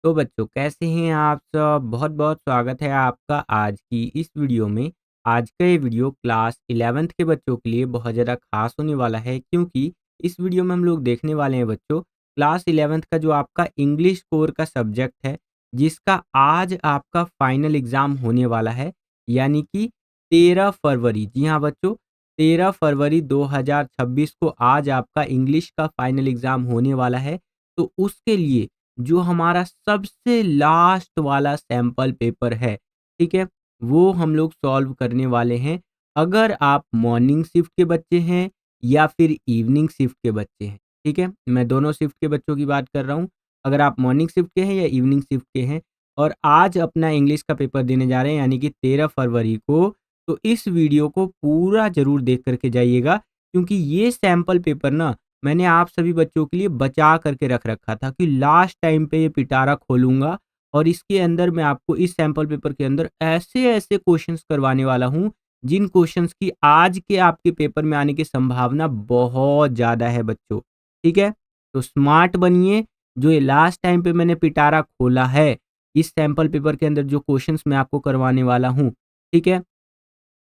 तो बच्चों कैसे हैं आप सब? बहुत-बहुत स्वागत है आपका आज की इस वीडियो में। आज का ये वीडियो क्लास 11th के बच्चों के लिए बहुत ज़्यादा ख़ास होने वाला है क्योंकि इस वीडियो में हम लोग देखने वाले हैं बच्चों क्लास 11th का जो आपका इंग्लिश कोर का सब्जेक्ट है, जिसका आज आपका फाइनल एग्ज़ाम होने वाला है, यानी कि 13 फरवरी। जी हाँ बच्चों, 13 फरवरी 2026 को आज आपका इंग्लिश का फाइनल एग्ज़ाम होने वाला है। तो उसके लिए जो हमारा सबसे लास्ट वाला सैंपल पेपर है, ठीक है? वो हम लोग सॉल्व करने वाले हैं। अगर आप मॉर्निंग शिफ्ट के बच्चे हैं या फिर इवनिंग शिफ्ट के बच्चे हैं, ठीक है? मैं दोनों शिफ्ट के बच्चों की बात कर रहा हूँ। अगर आप मॉर्निंग शिफ्ट के हैं या इवनिंग शिफ्ट के हैं और आज अपना इंग्लिश का पेपर देने जा रहे हैं यानी कि 13 फरवरी को, तो इस वीडियो को पूरा ज़रूर देख कर के जाइएगा क्योंकि ये सैंपल पेपर ना मैंने आप सभी बच्चों के लिए बचा करके रख रखा था कि लास्ट टाइम पे ये पिटारा खोलूँगा और इसके अंदर मैं आपको इस सैंपल पेपर के अंदर ऐसे-ऐसे क्वेश्चंस करवाने वाला हूँ, जिन क्वेश्चंस की आज के आपके पेपर में आने की संभावना बहुत ज़्यादा है बच्चों, ठीक है? तो स्मार्ट बनिए, जो ये लास्ट टाइम पे मैंने पिटारा खोला है, इस सैंपल पेपर के अंदर जो क्वेश्चंस मैं आपको करवाने वाला हूँ, ठीक है?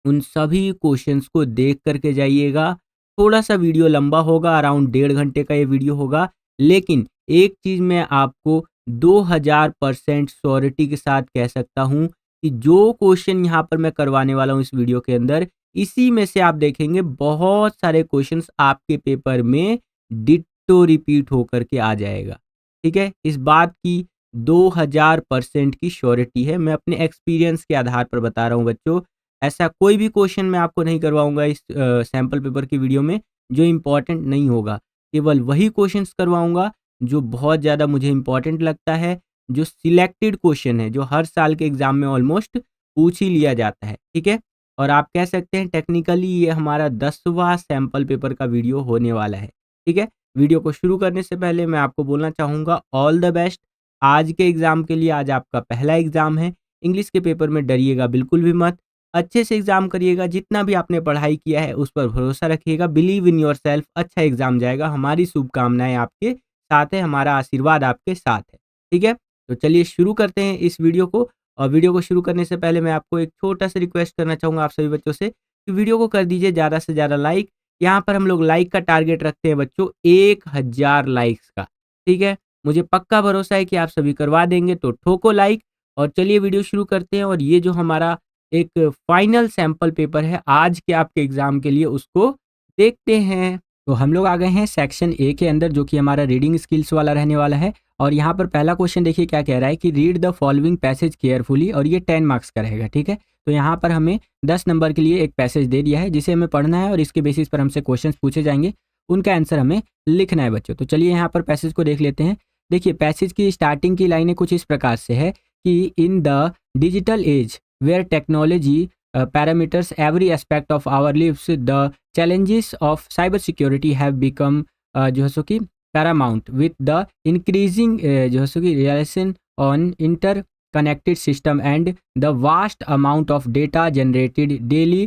उन सभी क्वेश्चंस को देख कर के जाइएगा। थोड़ा-सा वीडियो लंबा होगा, अराउंड 1.5 घंटे का ये वीडियो होगा। लेकिन एक चीज़ मैं आपको 2000% श्योरिटी के साथ कह सकता हूँ कि जो क्वेश्चन यहाँ पर मैं करवाने वाला हूँ इस वीडियो के अंदर, इसी में से आप देखेंगे बहुत सारे क्वेश्चंस आपके पेपर में डिट्टो रिपीट होकर के आ जाएगा। ठीक है? इस बात की 2000% की श्योरिटी है। मैं अपने एक्सपीरियंस के आधार पर बता रहा हूँ बच्चों। ऐसा कोई भी क्वेश्चन मैं आपको नहीं करवाऊँगा इस सैंपल पेपर की वीडियो में जो इम्पोर्टेंट नहीं होगा। केवल वही क्वेश्चंस करवाऊँगा जो बहुत ज़्यादा मुझे इम्पोर्टेंट लगता है, जो सिलेक्टेड क्वेश्चन है, जो हर साल के एग्ज़ाम में ऑलमोस्ट पूछ ही लिया जाता है, ठीक है? और आप कह सकते हैं टेक्निकली ये हमारा 10वाँ सैंपल पेपर का वीडियो होने वाला है, ठीक है? वीडियो को शुरू करने से पहले मैं आपको बोलना चाहूँगा ऑल द बेस्ट। आज के एग्ज़ाम के लिए आज आपका पहला एग्ज़ाम है। इंग्लिश के पेपर में डरिएगा बिल्कुल भी मत। अच्छे से एग्ज़ाम करिएगा, जितना भी आपने पढ़ाई किया है उस पर भरोसा रखिएगा, बिलीव इन योरसेल्फ, अच्छा एग्ज़ाम जाएगा। हमारी शुभकामनाएँ आपके साथ है, हमारा आशीर्वाद आपके साथ है, ठीक है? तो चलिए शुरू करते हैं इस वीडियो को और वीडियो को शुरू करने से पहले मैं आपको एक छोटा-सा रिक्वेस्ट करना चाहूँगा आप सभी बच्चों से कि वीडियो को कर दीजिए ज़्यादा से ज़्यादा लाइक। यहाँ पर हम लोग लाइक का टारगेट रखते हैं बच्चों 1000 लाइक्स का, ठीक है? मुझे पक्का भरोसा है कि आप सभी करवा देंगे, तो ठोको लाइक और चलिए वीडियो शुरू करते हैं और ये जो हमारा एक फाइनल सैंपल पेपर है आज के आपके एग्जाम के लिए उसको देखते हैं। तो हम लोग आ गए हैं सेक्शन ए के अंदर जो कि हमारा रीडिंग स्किल्स वाला रहने वाला है और यहाँ पर पहला क्वेश्चन देखिए क्या कह रहा है कि read the following passage carefully और ये 10 मार्क्स का रहेगा, ठीक है? तो यहाँ पर हमें 10 नंबर के लिए एक पैसेज दे दिया है जिसे हमें पढ़ना है और इसके बेसिस पर हमसे क्वेश्चन पूछे जाएंगे, उनका आंसर हमें लिखना है बच्चों। तो चलिए यहाँ पर पैसेज को देख लेते हैं। देखिए पैसेज की स्टार्टिंग की लाइनें कुछ इस प्रकार से है कि in the digital age where technology parameters every aspect of our lives, the challenges of cybersecurity have become जो है सो कि paramount with the increasing जो है सो कि relation on interconnected system and the vast amount of data generated daily,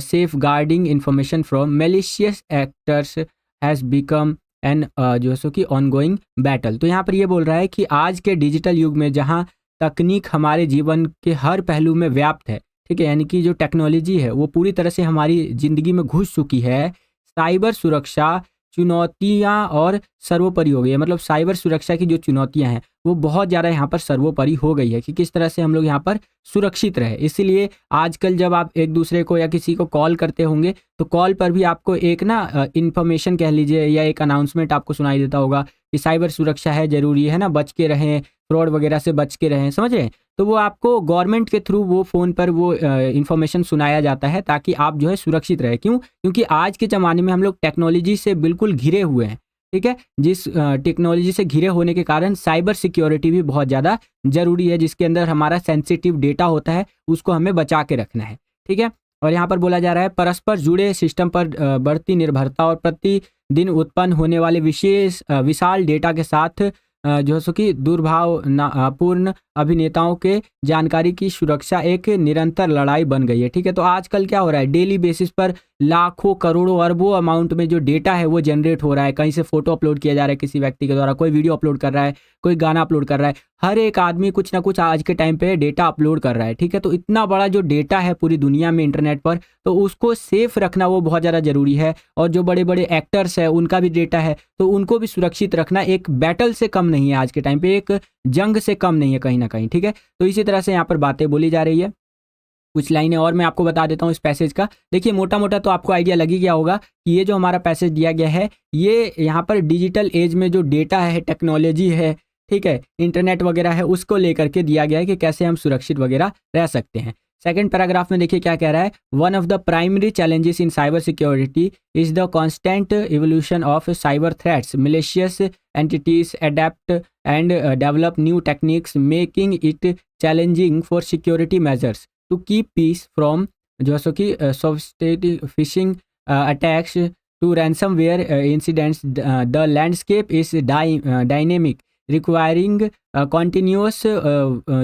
safeguarding information from malicious actors has become an जो है सो कि ongoing battle. तो यहाँ पर ये बोल रहा है कि आज के डिजिटल युग में जहाँ तकनीक हमारे जीवन के हर पहलू में व्याप्त है, ठीक है, यानी कि जो टेक्नोलॉजी है वो पूरी तरह से हमारी ज़िंदगी में घुस चुकी है। साइबर सुरक्षा चुनौतियाँ और सर्वोपरि हो गई है, मतलब साइबर सुरक्षा की जो चुनौतियाँ हैं वो बहुत ज़्यादा यहाँ पर सर्वोपरि हो गई है कि किस तरह से हम लोग यहाँ पर सुरक्षित रहे। इसीलिए आजकल जब आप एक दूसरे को या किसी को कॉल करते होंगे तो कॉल पर भी आपको एक ना इन्फॉर्मेशन कह लीजिए या एक अनाउंसमेंट आपको सुनाई देता होगा कि साइबर सुरक्षा है, ज़रूरी है ना, बच के रहें, फ्रॉड वगैरह से बच के रहें, समझ रहे हैं? तो वो आपको गवर्नमेंट के थ्रू वो फ़ोन पर वो इन्फॉर्मेशन सुनाया जाता है ताकि आप जो है सुरक्षित रहें। क्यों? क्योंकि आज के ज़माने में हम लोग टेक्नोलॉजी से बिल्कुल घिरे हुए हैं, ठीक है? जिस टेक्नोलॉजी से घिरे होने के कारण साइबर सिक्योरिटी भी बहुत ज़्यादा ज़रूरी है, जिसके अंदर हमारा सेंसिटिव डेटा होता है, उसको हमें बचा के रखना है, ठीक है? और यहाँ पर बोला जा रहा है परस्पर जुड़े सिस्टम पर बढ़ती निर्भरता और प्रतिदिन उत्पन्न होने वाले विशाल डेटा के साथ जो है सो कि दुर्भावनापूर्ण अभिनेताओं के जानकारी की सुरक्षा एक निरंतर लड़ाई बन गई है, ठीक है? तो आजकल क्या हो रहा है, डेली बेसिस पर लाखों करोड़ों अरबों अमाउंट में जो डेटा है वो जनरेट हो रहा है। कहीं से फोटो अपलोड किया जा रहा है किसी व्यक्ति के द्वारा, कोई वीडियो अपलोड कर रहा है, कोई गाना अपलोड कर रहा है। हर एक आदमी कुछ ना कुछ आज के टाइम पे डेटा अपलोड कर रहा है, ठीक है। तो इतना बड़ा जो डेटा है पूरी दुनिया में इंटरनेट पर, तो उसको सेफ रखना वो बहुत ज़्यादा ज़रूरी है। और जो बड़े बड़े एक्टर्स है उनका भी डेटा है, तो उनको भी सुरक्षित रखना एक बैटल से कम नहीं है, आज के टाइम पे एक जंग से कम नहीं है कहीं ना कहीं, ठीक है। तो इसी तरह से यहाँ पर बातें बोली जा रही है। कुछ लाइनें और मैं आपको बता देता हूँ इस पैसेज का। देखिए मोटा मोटा तो आपको आइडिया लग ही गया होगा कि ये जो हमारा पैसेज दिया गया है, ये यहाँ पर डिजिटल एज में जो डेटा है, टेक्नोलॉजी है, ठीक है, इंटरनेट वगैरह है, उसको लेकर के दिया गया है कि कैसे हम सुरक्षित वगैरह रह सकते हैं। सेकंड पैराग्राफ में देखिए क्या कह रहा है। One of the primary challenges in cyber security is the constant evolution of cyber threats, malicious entities adapt and develop new techniques, making it challenging for security measures to keep peace from जैसे कि sophisticated phishing attacks to ransomware incidents. The landscape is dynamic, requiring continuous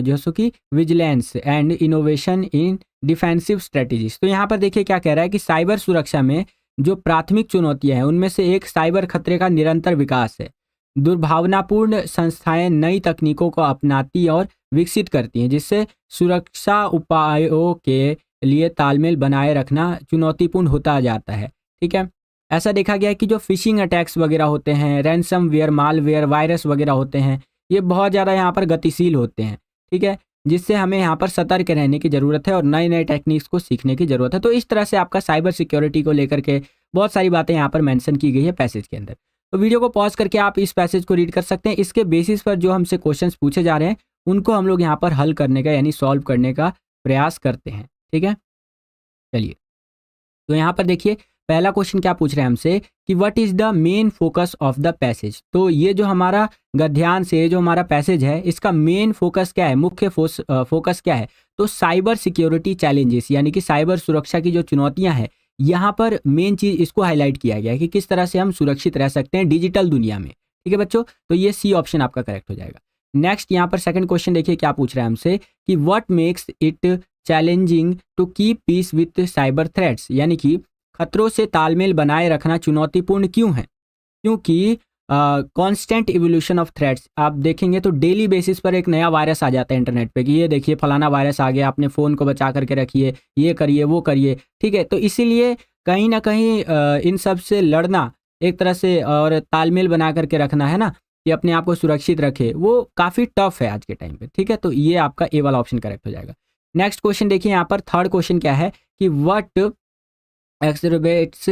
जैसे कि vigilance and innovation in defensive strategies. तो यहाँ पर देखिए क्या कह रहा है कि साइबर सुरक्षा में जो प्राथमिक चुनौतियां हैं उनमें से एक साइबर खतरे का निरंतर विकास है। दुर्भावनापूर्ण संस्थाएं नई तकनीकों को अपनाती और विकसित करती हैं, जिससे सुरक्षा उपायों के लिए तालमेल बनाए रखना चुनौतीपूर्ण होता जाता है, ठीक है। ऐसा देखा गया है कि जो फिशिंग अटैक्स वगैरह होते हैं, रैंसमवेयर, मालवेयर, वायरस वगैरह होते हैं, ये बहुत ज़्यादा यहाँ पर गतिशील होते हैं, ठीक है, जिससे हमें यहाँ पर सतर्क रहने की ज़रूरत है और नए नए टेक्निक्स को सीखने की ज़रूरत है। तो इस तरह से आपका साइबर सिक्योरिटी को लेकर के बहुत सारी बातें यहाँ पर मेंशन की गई है पैसेज के अंदर। तो वीडियो को पॉज करके आप इस पैसेज को रीड कर सकते हैं। इसके बेसिस पर जो हमसे क्वेश्चंस पूछे जा रहे हैं उनको हम लोग यहाँ पर हल करने का यानी सॉल्व करने का प्रयास करते हैं, ठीक है। चलिए तो यहाँ पर देखिए पहला क्वेश्चन क्या पूछ रहे हैं हमसे कि what is the main focus of the passage. तो ये जो हमारा गद्यांश है, जो हमारा पैसेज है, इसका मेन फोकस क्या है, मुख्य फोकस क्या है। तो साइबर सिक्योरिटी चैलेंजेस यानी कि साइबर सुरक्षा की जो चुनौतियां हैं, यहाँ पर मेन चीज इसको हाईलाइट किया गया है कि किस तरह से हम सुरक्षित रह सकते हैं डिजिटल दुनिया में, ठीक है बच्चों। तो ये सी ऑप्शन आपका करेक्ट हो जाएगा। नेक्स्ट यहाँ पर सेकंड क्वेश्चन देखिए क्या पूछ रहा है हमसे कि what makes it challenging to keep peace with cyber threats, यानी कि खतरों से तालमेल बनाए रखना चुनौतीपूर्ण क्यों है। क्योंकि कांस्टेंट इवोल्यूशन ऑफ थ्रेट्स, आप देखेंगे तो डेली बेसिस पर एक नया वायरस आ जाता है इंटरनेट पे कि ये देखिए फलाना वायरस आ गया, अपने फ़ोन को बचा करके रखिए, ये करिए वो करिए, ठीक है। तो इसीलिए कहीं ना कहीं इन सब से लड़ना एक तरह से और तालमेल बना करके रखना है ना, कि अपने आप को सुरक्षित रखे, वो काफ़ी टफ है आज के टाइम पे, ठीक है। तो ये आपका ए वाला ऑप्शन करेक्ट हो जाएगा। नेक्स्ट क्वेश्चन देखिए यहाँ पर थर्ड क्वेश्चन क्या है कि व्हाट एक्सरबेट्स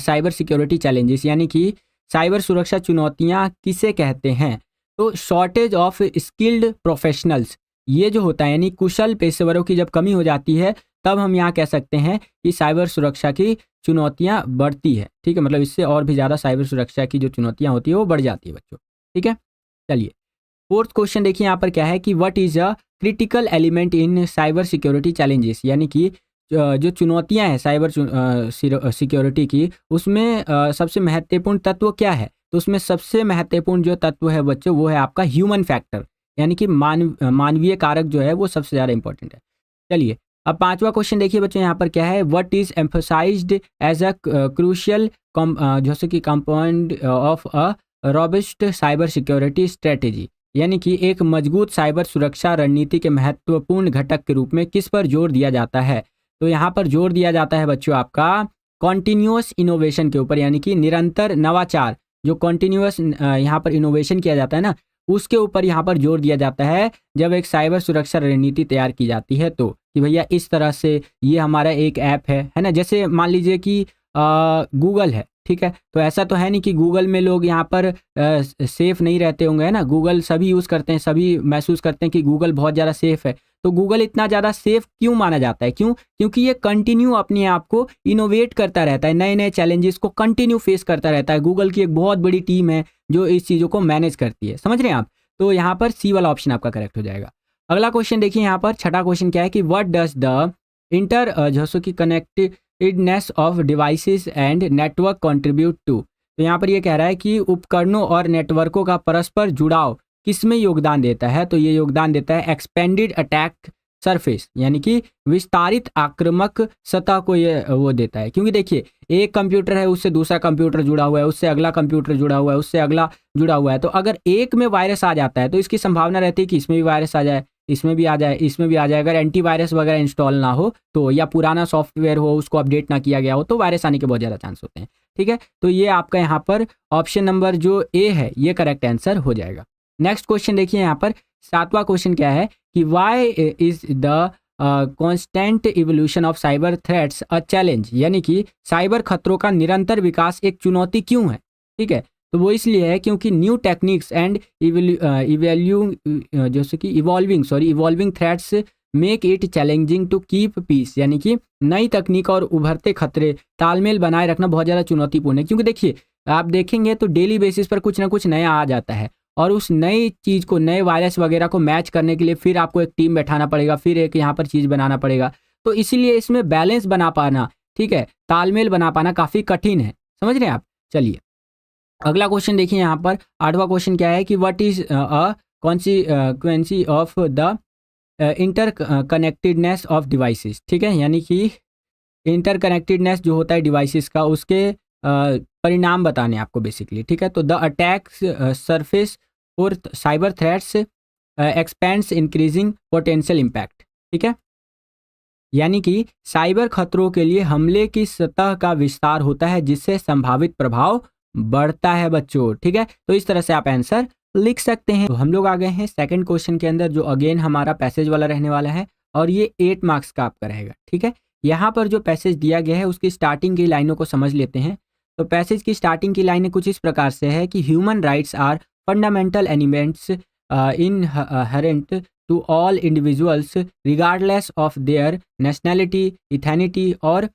साइबर सिक्योरिटी चैलेंजेस, यानी कि साइबर सुरक्षा चुनौतियाँ किसे कहते हैं। तो शॉर्टेज ऑफ स्किल्ड प्रोफेशनल्स, ये जो होता है यानी कुशल पेशेवरों की जब कमी हो जाती है तब हम यहाँ कह सकते हैं कि साइबर सुरक्षा की चुनौतियाँ बढ़ती है, ठीक है। मतलब इससे और भी ज़्यादा साइबर सुरक्षा की जो चुनौतियाँ होती है वो बढ़ जाती है बच्चों, ठीक है। चलिए फोर्थ क्वेश्चन देखिए यहाँ पर क्या है कि what is a critical element in cyber security challenges, यानी कि जो चुनौतियां हैं साइबर सिक्योरिटी की, उसमें सबसे महत्वपूर्ण तत्व क्या है। तो उसमें सबसे महत्वपूर्ण जो तत्व है बच्चों वो है आपका ह्यूमन फैक्टर, यानी कि मानवीय कारक जो है वो सबसे ज़्यादा इंपॉर्टेंट है। चलिए अब पांचवा क्वेश्चन देखिए बच्चों यहाँ पर क्या है, what is emphasised as a crucial जैसे कि component of a robust cyber security strategy, यानी कि एक मजबूत साइबर सुरक्षा रणनीति के महत्वपूर्ण घटक के रूप में किस पर जोर दिया जाता है। तो यहाँ पर जोर दिया जाता है बच्चों आपका कॉन्टिन्यूअस इनोवेशन के ऊपर, यानी कि निरंतर नवाचार, जो कॉन्टिन्यूअस यहाँ पर इनोवेशन किया जाता है ना, उसके ऊपर यहाँ पर जोर दिया जाता है जब एक साइबर सुरक्षा रणनीति तैयार की जाती है। तो कि भैया इस तरह से ये हमारा एक ऐप है ना, जैसे मान लीजिए कि गूगल है, ठीक है। तो ऐसा तो है नहीं कि गूगल में लोग यहाँ पर सेफ नहीं रहते होंगे, है ना। गूगल सभी यूज़ करते हैं, सभी महसूस करते हैं कि गूगल बहुत ज़्यादा सेफ है। तो गूगल इतना ज़्यादा सेफ क्यों माना जाता है, क्यों, क्योंकि ये कंटिन्यू अपने आप को इनोवेट करता रहता है, नए नए चैलेंजेस को कंटिन्यू फेस करता रहता है। गूगल की एक बहुत बड़ी टीम है जो इस चीज़ों को मैनेज करती है, समझ रहे हैं आप। तो यहाँ पर सी वाला ऑप्शन आपका करेक्ट हो जाएगा। अगला क्वेश्चन देखिए यहाँ पर छठा क्वेश्चन क्या है कि व्हाट डज द इंटर जैसे कि connectedness of devices and network contribute to. तो यहाँ पर ये कह रहा है कि उपकरणों और नेटवर्कों का परस्पर जुड़ाव किसमें योगदान देता है। तो ये योगदान देता है एक्सपेंडेड अटैक सरफेस, यानी कि विस्तारित आक्रामक सतह को ये वो देता है। क्योंकि देखिए एक कंप्यूटर है, उससे दूसरा कंप्यूटर जुड़ा हुआ है, उससे अगला कंप्यूटर जुड़ा हुआ है, उससे अगला जुड़ा हुआ है, तो अगर एक में वायरस आ जाता है तो इसकी संभावना रहती है कि इसमें भी वायरस आ जाए, इसमें भी आ जाए, इसमें भी आ जाए। अगर एंटीवायरस वगैरह इंस्टॉल ना हो तो, या पुराना सॉफ्टवेयर हो उसको अपडेट ना किया गया हो, तो वायरस आने के बहुत ज़्यादा चांस होते हैं। ठीक है, तो ये आपका यहाँ पर ऑप्शन नंबर जो ए है ये करेक्ट आंसर हो जाएगा। नेक्स्ट क्वेश्चन देखिए यहाँ पर 7वां क्वेश्चन क्या है कि why is the constant evolution of cyber threats a challenge, यानी कि साइबर खतरों का निरंतर विकास एक चुनौती क्यों है। ठीक है, तो वो इसलिए है क्योंकि new techniques and evolving threats make it challenging to keep peace, यानी कि नई तकनीक और उभरते खतरे तालमेल बनाए रखना बहुत ज़्यादा चुनौतीपूर्ण है। क्योंकि देखिए आप देखेंगे तो डेली बेसिस पर कुछ ना कुछ नया आ जाता है, और उस नई चीज़ को, नए वायरस वगैरह को मैच करने के लिए फिर आपको एक टीम बैठाना पड़ेगा, फिर एक यहाँ पर चीज़ बनाना पड़ेगा। तो इसीलिए इसमें बैलेंस बना पाना, ठीक है, तालमेल बना पाना काफ़ी कठिन है। समझ रहे हैं आप। चलिए अगला क्वेश्चन देखिए यहाँ पर 8वां क्वेश्चन क्या है कि what is a consequence of the interconnectedness of devices. ठीक है, यानी कि इंटर कनेक्टेडनेस जो होता है डिवाइसेस का, उसके परिणाम बताने आपको बेसिकली। ठीक है, तो द अटैक्स सरफेस और cyber threats expends increasing potential impact. ठीक है, यानी कि साइबर खतरों के लिए हमले की सतह का विस्तार होता है जिससे संभावित प्रभाव बढ़ता है बच्चों। ठीक है, तो इस तरह से आप आंसर लिख सकते हैं। तो हम लोग आ गए हैं सेकंड क्वेश्चन के अंदर, जो अगेन हमारा पैसेज वाला रहने वाला है, और ये 8 मार्क्स का आपका रहेगा। ठीक है, यहाँ पर जो पैसेज दिया गया है उसकी स्टार्टिंग की लाइनों को समझ लेते हैं। तो पैसेज की स्टार्टिंग की लाइनें कुछ इस प्रकार से है कि human rights are fundamental elements inherent to all individuals regardless of their nationality, ethnicity और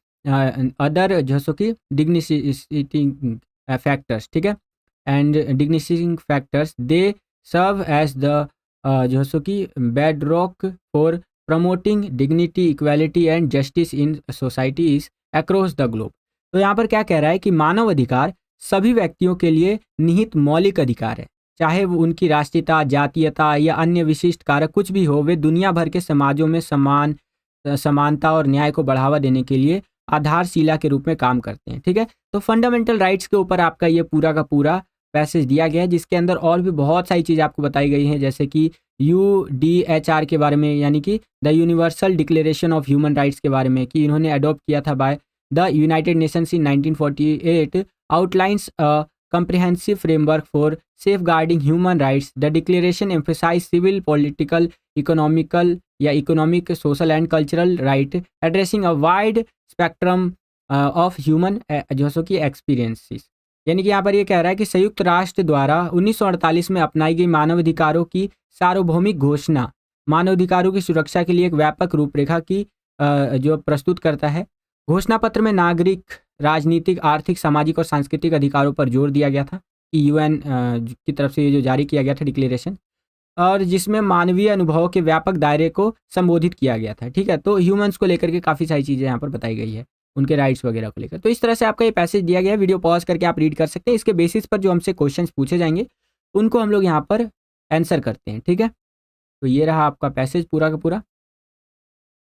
अदर जैसो कि डिग्निशिटिंग फैक्टर्स। ठीक है, and distinguishing factors they serve as the जैसो कि bedrock for promoting dignity, equality and justice in societies across the globe. तो यहाँ पर क्या कह रहा है कि मानव अधिकार सभी व्यक्तियों के लिए निहित मौलिक अधिकार है, चाहे वो उनकी राष्ट्रीयता, जातीयता या अन्य विशिष्ट कारक कुछ भी हो। वे दुनिया भर के समाजों में समानता और न्याय को बढ़ावा देने के लिए आधारशिला के रूप में काम करते हैं। ठीक है, तो फंडामेंटल राइट्स के ऊपर आपका ये पूरा का पूरा पैसेज दिया गया है, जिसके अंदर और भी बहुत सारी चीज़ें आपको बताई गई हैं, जैसे कि UDHR के बारे में, यानी कि the universal declaration of human rights के बारे में, कि इन्होंने अडॉप्ट किया था by the United Nations in 1948, outlines a comprehensive framework for safeguarding human rights. The declaration emphasizes civil, political, economic, social and cultural right, addressing a wide spectrum of human जैसो कि experiences। यानी कि यहाँ पर ये कह रहा है कि संयुक्त राष्ट्र द्वारा 1948 में अपनाई गई मानवाधिकारों की सार्वभौमिक घोषणा मानवाधिकारों की सुरक्षा के लिए एक व्यापक रूपरेखा की जो प्रस्तुत करता है। घोषणा पत्र में नागरिक, राजनीतिक, आर्थिक, सामाजिक और सांस्कृतिक अधिकारों पर जोर दिया गया था कि UN की तरफ से ये जो जारी किया गया था डिक्लेरेशन, और जिसमें मानवीय अनुभवों के व्यापक दायरे को संबोधित किया गया था। ठीक है, तो ह्यूमंस को लेकर के काफ़ी सारी चीज़ें यहाँ पर बताई गई है, उनके राइट्स वगैरह को लेकर। तो इस तरह से आपका ये पैसेज दिया गया है, वीडियो पॉज करके आप रीड कर सकते हैं। इसके बेसिस पर जो हमसे क्वेश्चन पूछे जाएंगे उनको हम लोग यहाँ पर आंसर करते हैं। ठीक है, तो ये रहा आपका पैसेज पूरा का पूरा।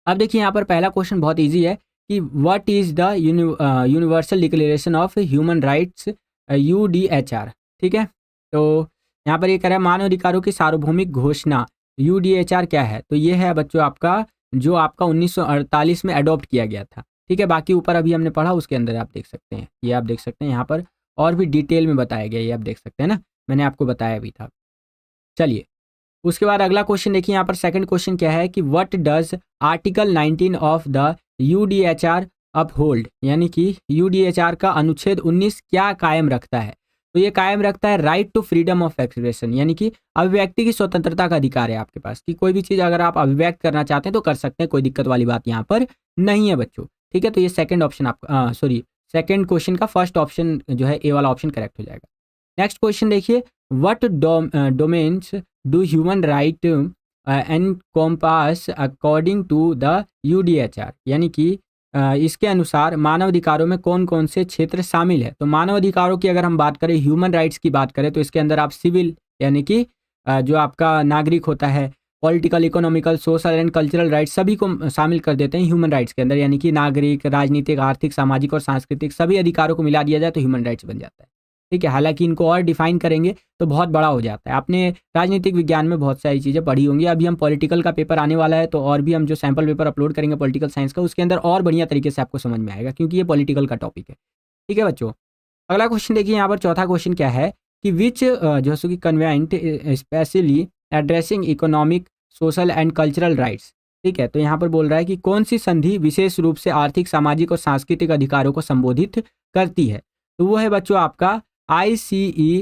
अब देखिए यहाँ पर पहला क्वेश्चन बहुत ईजी है कि what is the universal declaration of human rights, UDHR। ठीक है, तो यहाँ पर ये कह रहा है मानव अधिकारों की सार्वभौमिक घोषणा, UDHR क्या है। तो ये है बच्चों आपका जो आपका 1948 में अडॉप्ट किया गया था। ठीक है, बाकी ऊपर अभी हमने पढ़ा उसके अंदर आप देख सकते हैं, ये आप देख सकते हैं यहाँ पर और भी डिटेल में बताया गया, ये आप देख सकते हैं ना, मैंने आपको बताया भी था। चलिए उसके बाद अगला क्वेश्चन देखिए, यहाँ पर सेकंड क्वेश्चन क्या है कि what does article 19 of the UDHR uphold, यानी कि UDHR का अनुच्छेद 19 क्या कायम रखता है। तो ये कायम रखता है right to freedom of expression, यानी कि अभिव्यक्ति की स्वतंत्रता का अधिकार है आपके पास, कि कोई भी चीज़ अगर आप अभिव्यक्त करना चाहते हैं तो कर सकते हैं, कोई दिक्कत वाली बात यहाँ पर नहीं है बच्चों। ठीक है, तो ये सेकंड ऑप्शन आपका सेकंड क्वेश्चन का फर्स्ट ऑप्शन जो है ए वाला ऑप्शन करेक्ट हो जाएगा। नेक्स्ट क्वेश्चन देखिए, what domains do human right encompass according to the UDHR, यानी कि इसके अनुसार मानव अधिकारों में कौन कौन से क्षेत्र शामिल है। तो मानव अधिकारों की अगर हम बात करें, ह्यूमन राइट्स की बात करें, तो इसके अंदर आप सिविल, यानी कि जो आपका नागरिक होता है, political, economical, social and cultural rights सभी को शामिल कर देते हैं ह्यूमन राइट्स के अंदर, यानी कि नागरिक, राजनीतिक, आर्थिक, सामाजिक और सांस्कृतिक सभी अधिकारों को मिला दिया जाए तो ह्यूमन राइट्स बन जाता है। ठीक है, हालांकि इनको और डिफाइन करेंगे तो बहुत बड़ा हो जाता है। आपने राजनीतिक विज्ञान में बहुत सारी चीज़ें पढ़ी होंगी, अभी हम पॉलिटिकल का पेपर आने वाला है तो और भी हम जो सैम्पल पेपर अपलोड करेंगे पॉलिटिकल साइंस का, उसके अंदर और बढ़िया तरीके से आपको समझ में आएगा, क्योंकि ये पॉलिटिकल का टॉपिक है। ठीक है बच्चों, अगला क्वेश्चन देखिए यहाँ पर, चौथा क्वेश्चन क्या है कि विच जो कि convent specially addressing economic, social and cultural rights. ठीक है, तो यहाँ पर बोल रहा है कि कौन सी संधि विशेष रूप से आर्थिक, सामाजिक और सांस्कृतिक अधिकारों को संबोधित करती है। तो वो है बच्चों आपका ICESCR,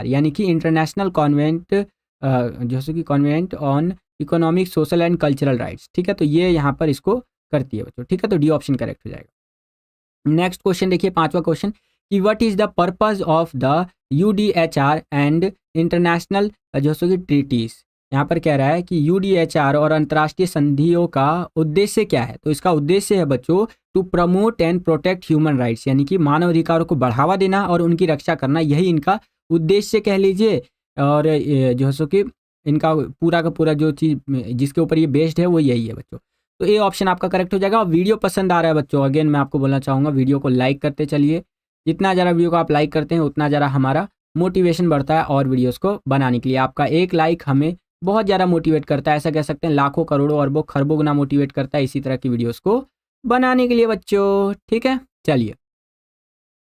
यानी कि इंटरनेशनल कॉन्वेंट जैसे कि convent on economic, social and cultural rights. ठीक है, तो ये यहाँ पर इसको करती है बच्चों। ठीक है, तो डी ऑप्शन करेक्ट हो जाएगा। नेक्स्ट क्वेश्चन देखिए, पांचवा क्वेश्चन कि what is the purpose of the UDHR and international जैसे कि ट्रीटीज। यहाँ पर कह रहा है कि UDHR और अंतर्राष्ट्रीय संधियों का उद्देश्य क्या है। तो इसका उद्देश्य है बच्चों to promote and protect human rights, यानी कि मानव अधिकारों को बढ़ावा देना और उनकी रक्षा करना, यही इनका उद्देश्य कह लीजिए। और जो सो कि इनका पूरा का पूरा जो चीज़ जिसके ऊपर ये बेस्ड है वो यही है बच्चों। तो ये ऑप्शन आपका करेक्ट हो जाएगा। और वीडियो पसंद आ रहा है बच्चों, अगेन मैं आपको बोलना चाहूँगा वीडियो को लाइक करते चलिए। जितना ज़्यादा वीडियो को आप लाइक करते हैं उतना ज़्यादा हमारा मोटिवेशन बढ़ता है और वीडियोज़ को बनाने के लिए। आपका एक लाइक हमें बहुत ज़्यादा मोटिवेट करता है, ऐसा कह सकते हैं लाखों, करोड़ों, अरबों, खरबों गुना मोटिवेट करता है इसी तरह की वीडियोज़ को बनाने के लिए बच्चों। ठीक है, चलिए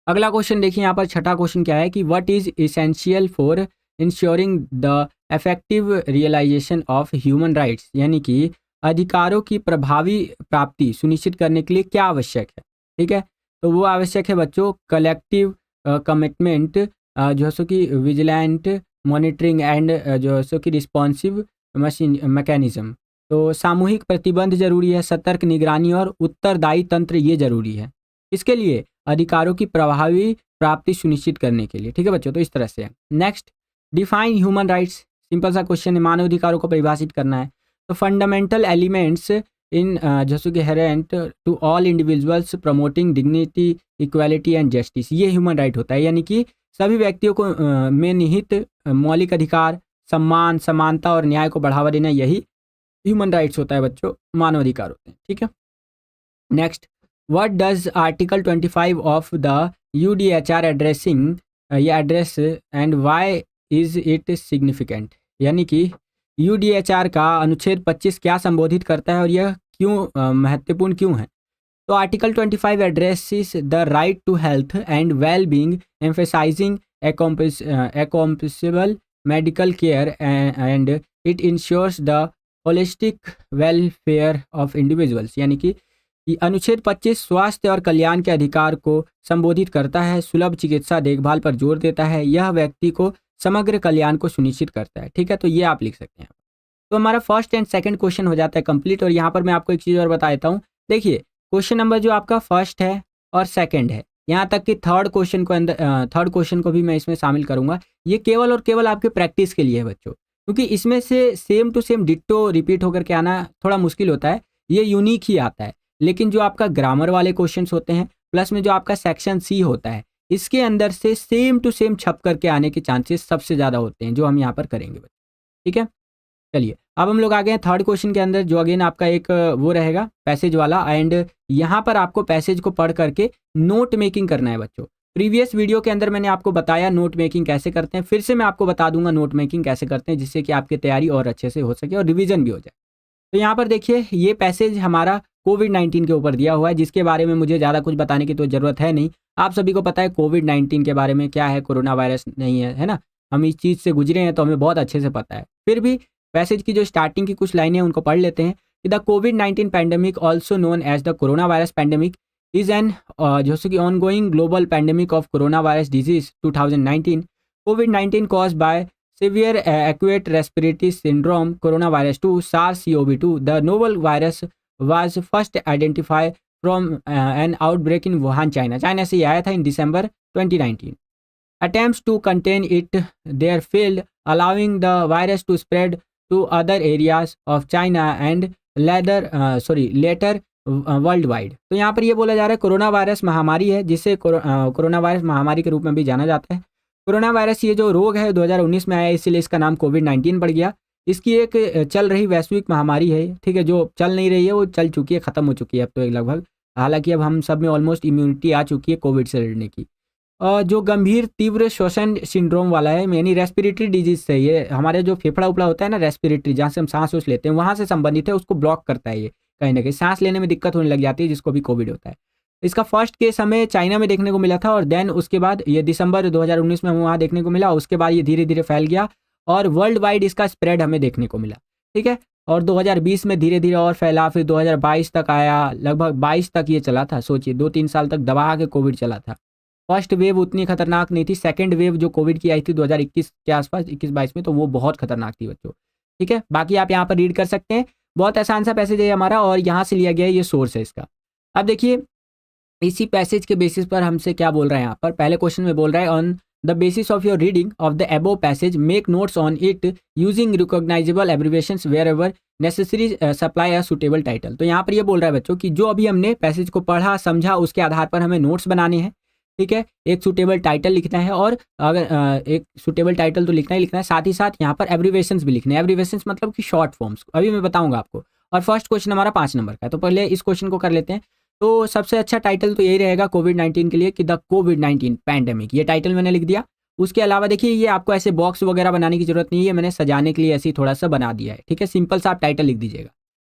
अगला क्वेश्चन देखिए यहाँ पर, छठा क्वेश्चन क्या है कि what is essential for ensuring the effective realization of human rights, यानी कि अधिकारों की प्रभावी प्राप्ति सुनिश्चित करने के लिए क्या आवश्यक है। ठीक है, तो वो आवश्यक है बच्चों कलेक्टिव कमिटमेंट, जो सो कि विजिलेंट मॉनिटरिंग एंड जो सो कि रिस्पॉन्सिव मशीन मैकेनिज्म। तो सामूहिक प्रतिबंध जरूरी है, सतर्क निगरानी और उत्तरदायी तंत्र ये जरूरी है। इसके लिए अधिकारों की प्रभावी प्राप्ति सुनिश्चित करने के लिए। ठीक है बच्चों, तो इस तरह से। Next, define human rights, simple सा क्वेश्चन है, मानव अधिकारों को परिभाषित करना है। तो फंडामेंटल एलिमेंट्स इन जैसे कि हेरेंट to all individuals promoting dignity, equality and justice, ये ह्यूमन राइट होता है, यानी कि सभी व्यक्तियों को में निहित मौलिक अधिकार, सम्मान, समानता और न्याय को बढ़ावा देना, यही ह्यूमन राइट्स होता है बच्चों, मानव अधिकार होते हैं। ठीक है, next, what does article 25 of the UDHR addressing या address and why is it significant, यानी कि UDHR का अनुच्छेद 25 क्या संबोधित करता है और यह क्यों महत्वपूर्ण क्यों है। तो article 25 addresses the right to health and well being, emphasizing accomplishable medical care and it ensures the holistic welfare of individuals, यानी कि अनुच्छेद 25 स्वास्थ्य और कल्याण के अधिकार को संबोधित करता है, सुलभ चिकित्सा देखभाल पर जोर देता है, यह व्यक्ति को समग्र कल्याण को सुनिश्चित करता है। ठीक है, तो ये आप लिख सकते हैं। तो हमारा फर्स्ट एंड सेकंड क्वेश्चन हो जाता है कंप्लीट। और यहाँ पर मैं आपको एक चीज़ और बता देता हूँ, देखिए क्वेश्चन नंबर जो आपका फर्स्ट है और सेकंड है, यहाँ तक कि थर्ड क्वेश्चन को भी मैं इसमें शामिल करूँगा। ये केवल और केवल आपके प्रैक्टिस के लिए है बच्चों, क्योंकि इसमें से same to same ditto repeat होकर के आना थोड़ा मुश्किल होता है, ये यूनिक ही आता है। लेकिन जो आपका ग्रामर वाले क्वेश्चंस होते हैं, प्लस में जो आपका सेक्शन सी होता है, इसके अंदर से सेम टू सेम छप करके आने के चांसेस सबसे ज़्यादा होते हैं, जो हम यहाँ पर करेंगे बच्चों। ठीक है, चलिए अब हम लोग आ गए हैं थर्ड क्वेश्चन के अंदर, जो अगेन आपका एक वो रहेगा पैसेज वाला। एंड यहाँ पर आपको पैसेज को पढ़ करके नोट मेकिंग करना है बच्चों। प्रीवियस वीडियो के अंदर मैंने आपको बताया नोट मेकिंग कैसे करते हैं, फिर से मैं आपको बता दूंगा नोट मेकिंग कैसे करते हैं, जिससे कि आपकी तैयारी और अच्छे से हो सके और रिविजन भी हो जाए। तो यहाँ पर देखिए, ये पैसेज हमारा कोविड-19 के ऊपर दिया हुआ है, जिसके बारे में मुझे ज़्यादा कुछ बताने की तो ज़रूरत है नहीं। आप सभी को पता है कोविड-19 के बारे में क्या है, कोरोना वायरस नहीं है ना। हम इस चीज़ से गुजरे हैं तो हमें बहुत अच्छे से पता है। फिर भी पैसेज की जो स्टार्टिंग की कुछ लाइनें उनको पढ़ लेते हैं कि द कोविड-19 pandemic also known as the corona virus pandemic is an जैसे कि ongoing global pandemic of coronavirus disease 2019 कोविड-19 caused by severe acute respiratory syndrome coronavirus 2 SARS-CoV-2. The novel virus was first identified from an outbreak in Wuhan, China. China से ये आया था in December 2019. Attempts to contain it there failed, allowing the virus to spread to other areas of China and later world wide. तो यहाँ पर ये बोला जा रहा है कोरोना वायरस महामारी है, जिसे कोरोना वायरस महामारी के रूप में भी जाना जाता है। कोरोना वायरस ये जो रोग है 2019 में आया, इसीलिए इसका नाम कोविड-19 पड़ गया। इसकी एक चल रही वैश्विक महामारी है, ठीक है, जो चल नहीं रही है, वो चल चुकी है, ख़त्म हो चुकी है अब तो एक लगभग। हालांकि अब हम सब में ऑलमोस्ट इम्यूनिटी आ चुकी है कोविड से लड़ने की। जो गंभीर तीव्र श्वसन सिंड्रोम वाला है, यानी रेस्पिरेटरी डिजीज से, ये हमारे जो फेफड़ा उपड़ा होता है ना, रेस्पिरेटरी, जहाँ से हम सांस उस लेते हैं, वहाँ से संबंधित है, उसको ब्लॉक करता है ये। कहीं ना कहीं सांस लेने में दिक्कत होने लग जाती है, जिसको भी कोविड होता है। इसका फर्स्ट केस हमें चाइना में देखने को मिला था, और देन उसके बाद ये दिसंबर 2019 में हमें वहाँ देखने को मिला। उसके बाद ये धीरे धीरे फैल गया और वर्ल्ड वाइड इसका स्प्रेड हमें देखने को मिला, ठीक है। और 2020 में धीरे धीरे और फैला, फिर 2022 तक आया, लगभग 22 तक ये चला था। सोचिए 2-3 साल तक दबा के कोविड चला था। फर्स्ट वेव उतनी खतरनाक नहीं थी, सेकंड वेव जो कोविड की आई थी 2021 के आसपास, 21-22 में, तो वो बहुत खतरनाक थी बच्चों, ठीक है। बाकी आप यहाँ पर रीड कर सकते हैं, बहुत आसान सा पैसेज है हमारा, और यहाँ से लिया गया है, ये सोर्स है इसका। अब देखिए इसी पैसेज के बेसिस पर हमसे क्या बोल रहा है यहाँ पर। पहले क्वेश्चन में बोल रहा है, on the basis of your reading of the above passage make notes on it using recognizable abbreviations wherever necessary, supply a suitable title. तो यहाँ पर ये बोल रहा है बच्चों कि जो अभी हमने पैसेज को पढ़ा समझा, उसके आधार पर हमें नोट्स बनाने हैं, ठीक है। एक सुटेबल टाइटल लिखना है, और अगर एक सुटेबल टाइटल तो लिखना ही लिखना है, साथ ही साथ यहाँ पर एब्रिविएशंस भी लिखने हैं। एब्रिविएशंस मतलब कि शॉर्ट फॉर्म्स, अभी मैं बताऊंगा आपको। और फर्स्ट क्वेश्चन हमारा 5 नंबर का है, तो पहले इस क्वेश्चन को कर लेते हैं। तो सबसे अच्छा टाइटल तो यही रहेगा कोविड-19 के लिए, कि द कोविड-19 पैंडेमिक, ये टाइटल मैंने लिख दिया। उसके अलावा देखिए, ये आपको ऐसे बॉक्स वगैरह बनाने की जरूरत नहीं है, मैंने सजाने के लिए ऐसे ही थोड़ा सा बना दिया है, ठीक है। सिंपल सा आप टाइटल लिख दीजिएगा।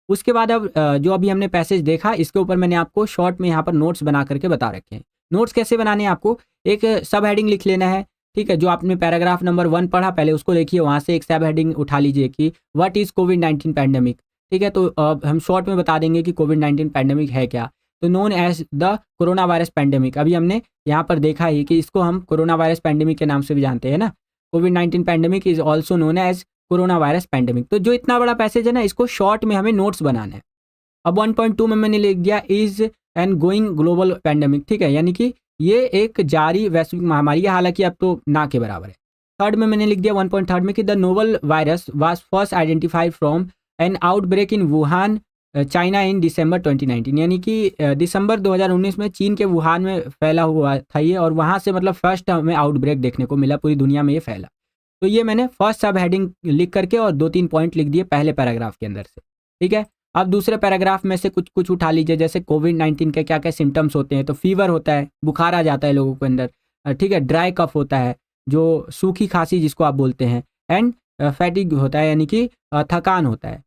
उसके बाद अब जो अभी हमने पैसेज देखा, इसके ऊपर मैंने आपको शॉर्ट में यहाँ पर नोट्स बना करके बता रखे हैं। नोट्स कैसे बनाने हैं आपको, एक सब हेडिंग लिख लेना है, ठीक है। जो आपने पैराग्राफ नंबर 1 पढ़ा पहले उसको देखिए, वहाँ से एक सब हेडिंग उठा लीजिए कि व्हाट इज कोविड-19 पैंडेमिक, ठीक है। तो हम शॉर्ट में बता देंगे कि कोविड-19 पैंडेमिक है क्या। तो known as the corona virus pandemic, अभी हमने यहाँ पर देखा ही कि इसको हम कोरोना वायरस पैंडेमिक के नाम से भी जानते हैं ना। कोविड-19 pandemic is also known as corona virus pandemic. तो जो इतना बड़ा पैसेज है ना, इसको शॉर्ट में हमें नोट्स बनाना है। अब 1.2 में मैंने लिख दिया is an going global pandemic, ठीक है, यानी कि ये एक जारी वैश्विक महामारी है, हालांकि अब तो ना के बराबर है। थर्ड में मैंने लिख दिया 1.3 में कि the novel virus was first identified from an outbreak in Wuhan China in December 2019, यानी कि दिसंबर 2019 में चीन के वुहान में फैला हुआ था ये, और वहाँ से मतलब फर्स्ट हमें आउटब्रेक देखने को मिला, पूरी दुनिया में ये फैला। तो ये मैंने फर्स्ट सब हेडिंग लिख करके और 2-3 पॉइंट लिख दिए पहले पैराग्राफ के अंदर से, ठीक है। अब दूसरे पैराग्राफ में से कुछ कुछ उठा लीजिए, जैसे कोविड-19 के क्या क्या सिम्टम्स होते हैं। तो फीवर होता है, बुखार आ जाता है लोगों के अंदर, ठीक है। ड्राई कफ होता है, जो सूखी खांसी जिसको आप बोलते हैं, एंड फैटिग होता है, यानी कि थकान होता है।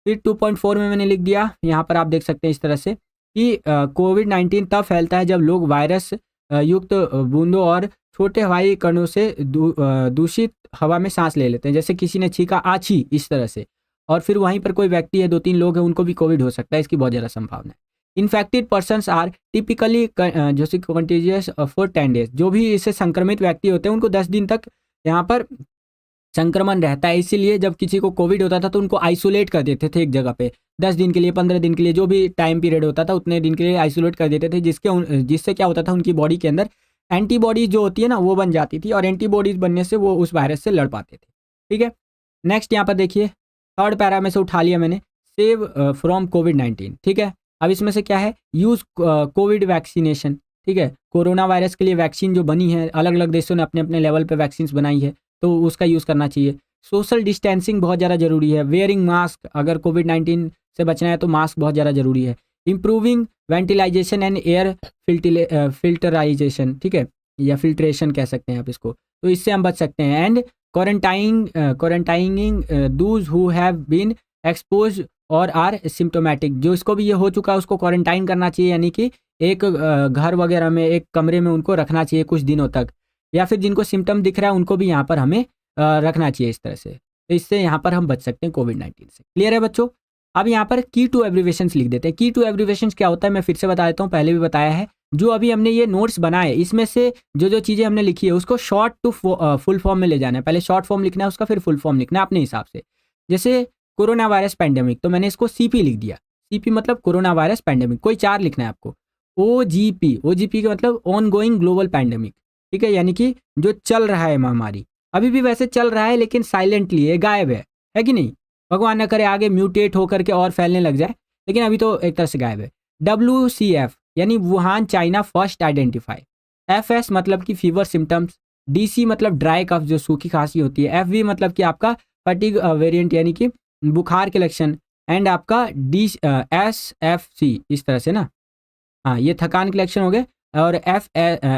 फिर 2.4 में मैंने लिख दिया, यहाँ पर आप देख सकते हैं इस तरह से कि कोविड-19 तब फैलता है जब लोग वायरस युक्त बूंदों और छोटे हवाई कणों से दूषित हवा में सांस ले लेते हैं, जैसे किसी ने छींका, आछी, इस तरह से। और फिर वहीं पर कोई व्यक्ति है, 2-3 लोग हैं, उनको भी कोविड हो सकता है, इसकी बहुत ज़्यादा संभावना है। इन्फेक्टेड पर्सनस आर टिपिकली जैसे कंटेजियस फॉर 10 डेज, जो भी इससे संक्रमित व्यक्ति होते हैं उनको 10 दिन तक यहाँ पर संक्रमण रहता है। इसीलिए जब किसी को कोविड होता था तो उनको आइसोलेट कर देते थे एक जगह पे, 10 दिन के लिए, 15 दिन के लिए, जो भी टाइम पीरियड होता था उतने दिन के लिए आइसोलेट कर देते थे, जिससे क्या होता था, उनकी बॉडी के अंदर एंटीबॉडीज जो होती है ना, वो बन जाती थी, और एंटीबॉडीज बनने से वो उस वायरस से लड़ पाते थे, ठीक है। नेक्स्ट यहाँ पर देखिए, थर्ड पैरा में से उठा लिया मैंने, सेव फ्रॉम कोविड-19, ठीक है। अब इसमें से क्या है, यूज़ कोविड वैक्सीनेशन, ठीक है। कोरोना वायरस के लिए वैक्सीन जो बनी है, अलग अलग देशों ने अपने अपने लेवल पे वैक्सीन बनाई है, तो उसका यूज़ करना चाहिए। सोशल डिस्टेंसिंग बहुत ज़्यादा जरूरी है। वेयरिंग मास्क, अगर कोविड-19 से बचना है तो मास्क बहुत ज़्यादा जरूरी है। इम्प्रूविंग वेंटिलाइजेशन एंड एयर फिल्टराइजेशन, ठीक है, या फिल्ट्रेशन कह सकते हैं आप इसको, तो इससे हम बच सकते हैं। And quarantining those who have been exposed और आर सिम्टोमेटिक, जो इसको भी ये हो चुका है उसको क्वारंटाइन करना चाहिए, यानी कि एक घर वगैरह में, एक कमरे में उनको रखना चाहिए कुछ दिनों तक, या फिर जिनको सिम्टम दिख रहा है उनको भी यहाँ पर हमें रखना चाहिए इस तरह से। तो इससे यहाँ पर हम बच सकते हैं कोविड-19 से। क्लियर है बच्चों। अब यहाँ पर की टू एब्रिविएशंस लिख देते हैं। की टू एब्रिविएशंस क्या होता है मैं फिर से बता देता हूँ, पहले भी बताया है। जो अभी हमने ये नोट्स बनाए, इसमें से जो जो चीज़ें हमने लिखी है उसको शॉर्ट टू फुल फॉर्म में ले जाना है। पहले शॉर्ट फॉर्म लिखना है उसका, फिर फुल फॉर्म लिखना है अपने हिसाब से। जैसे कोरोना वायरस पैंडेमिक, तो मैंने इसको CP लिख दिया। CP मतलब कोरोना वायरस पैंडेमिक। कोई 4 लिखना है आपको। OGP का मतलब ऑन गोइंग ग्लोबल पैंडेमिक, ठीक है, यानी कि जो चल रहा है महामारी, अभी भी वैसे चल रहा है लेकिन साइलेंटली, ये गायब है कि नहीं। भगवान न करे आगे म्यूटेट होकर के और फैलने लग जाए, लेकिन अभी तो एक तरह से गायब है। WCF यानी Wuhan China first identify. FS मतलब कि फीवर सिम्टम्स। DC मतलब ड्राई कफ जो सूखी खांसी होती है। FV मतलब कि आपका फटीग वेरिएंट यानी कि बुखार के लक्षण, एंड आपका SFC इस तरह से ना, हाँ ये थकान के लक्षण हो गए, और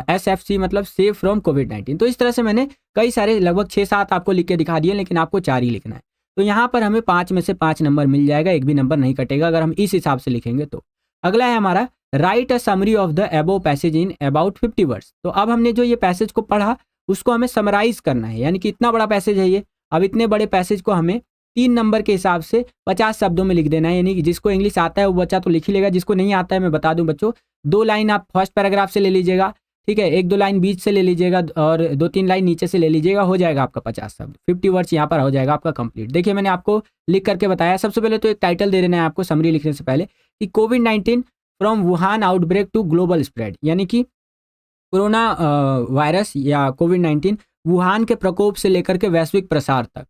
SFC मतलब सेफ फ्रॉम कोविड-19। तो इस तरह से मैंने कई सारे लगभग 6-7 आपको लिख के दिखा दिए, लेकिन आपको 4 ही लिखना है। तो यहाँ पर हमें 5 में से 5 नंबर मिल जाएगा, एक भी नंबर नहीं कटेगा अगर हम इस हिसाब से लिखेंगे तो। अगला है हमारा right a summary of the above passage in about 50 words. तो अब हमने जो ये पैसेज को पढ़ा उसको हमें समराइज करना है, यानी कि इतना बड़ा पैसेज है ये। अब इतने बड़े पैसेज को हमें 3 नंबर के हिसाब से 50 शब्दों में लिख देना है, यानी कि जिसको इंग्लिश आता है वो बच्चा तो लिख ही लेगा, जिसको नहीं आता है मैं बता दूं बच्चों, 2 लाइन आप फर्स्ट पैराग्राफ से ले लीजिएगा, ठीक है, 1-2 लाइन बीच से ले लीजिएगा और 2-3 लाइन नीचे से ले लीजिएगा, हो जाएगा आपका 50 शब्द, 50 वर्ड्स यहाँ पर हो जाएगा आपका कंप्लीट। देखिए मैंने आपको लिख करके बताया। सबसे पहले तो एक टाइटल दे देना है आपको समरी लिखने से पहले कि कोविड-19 from Wuhan outbreak to global spread, यानी कि कोरोना वायरस या कोविड-19 वुहान के प्रकोप से लेकर के वैश्विक प्रसार तक।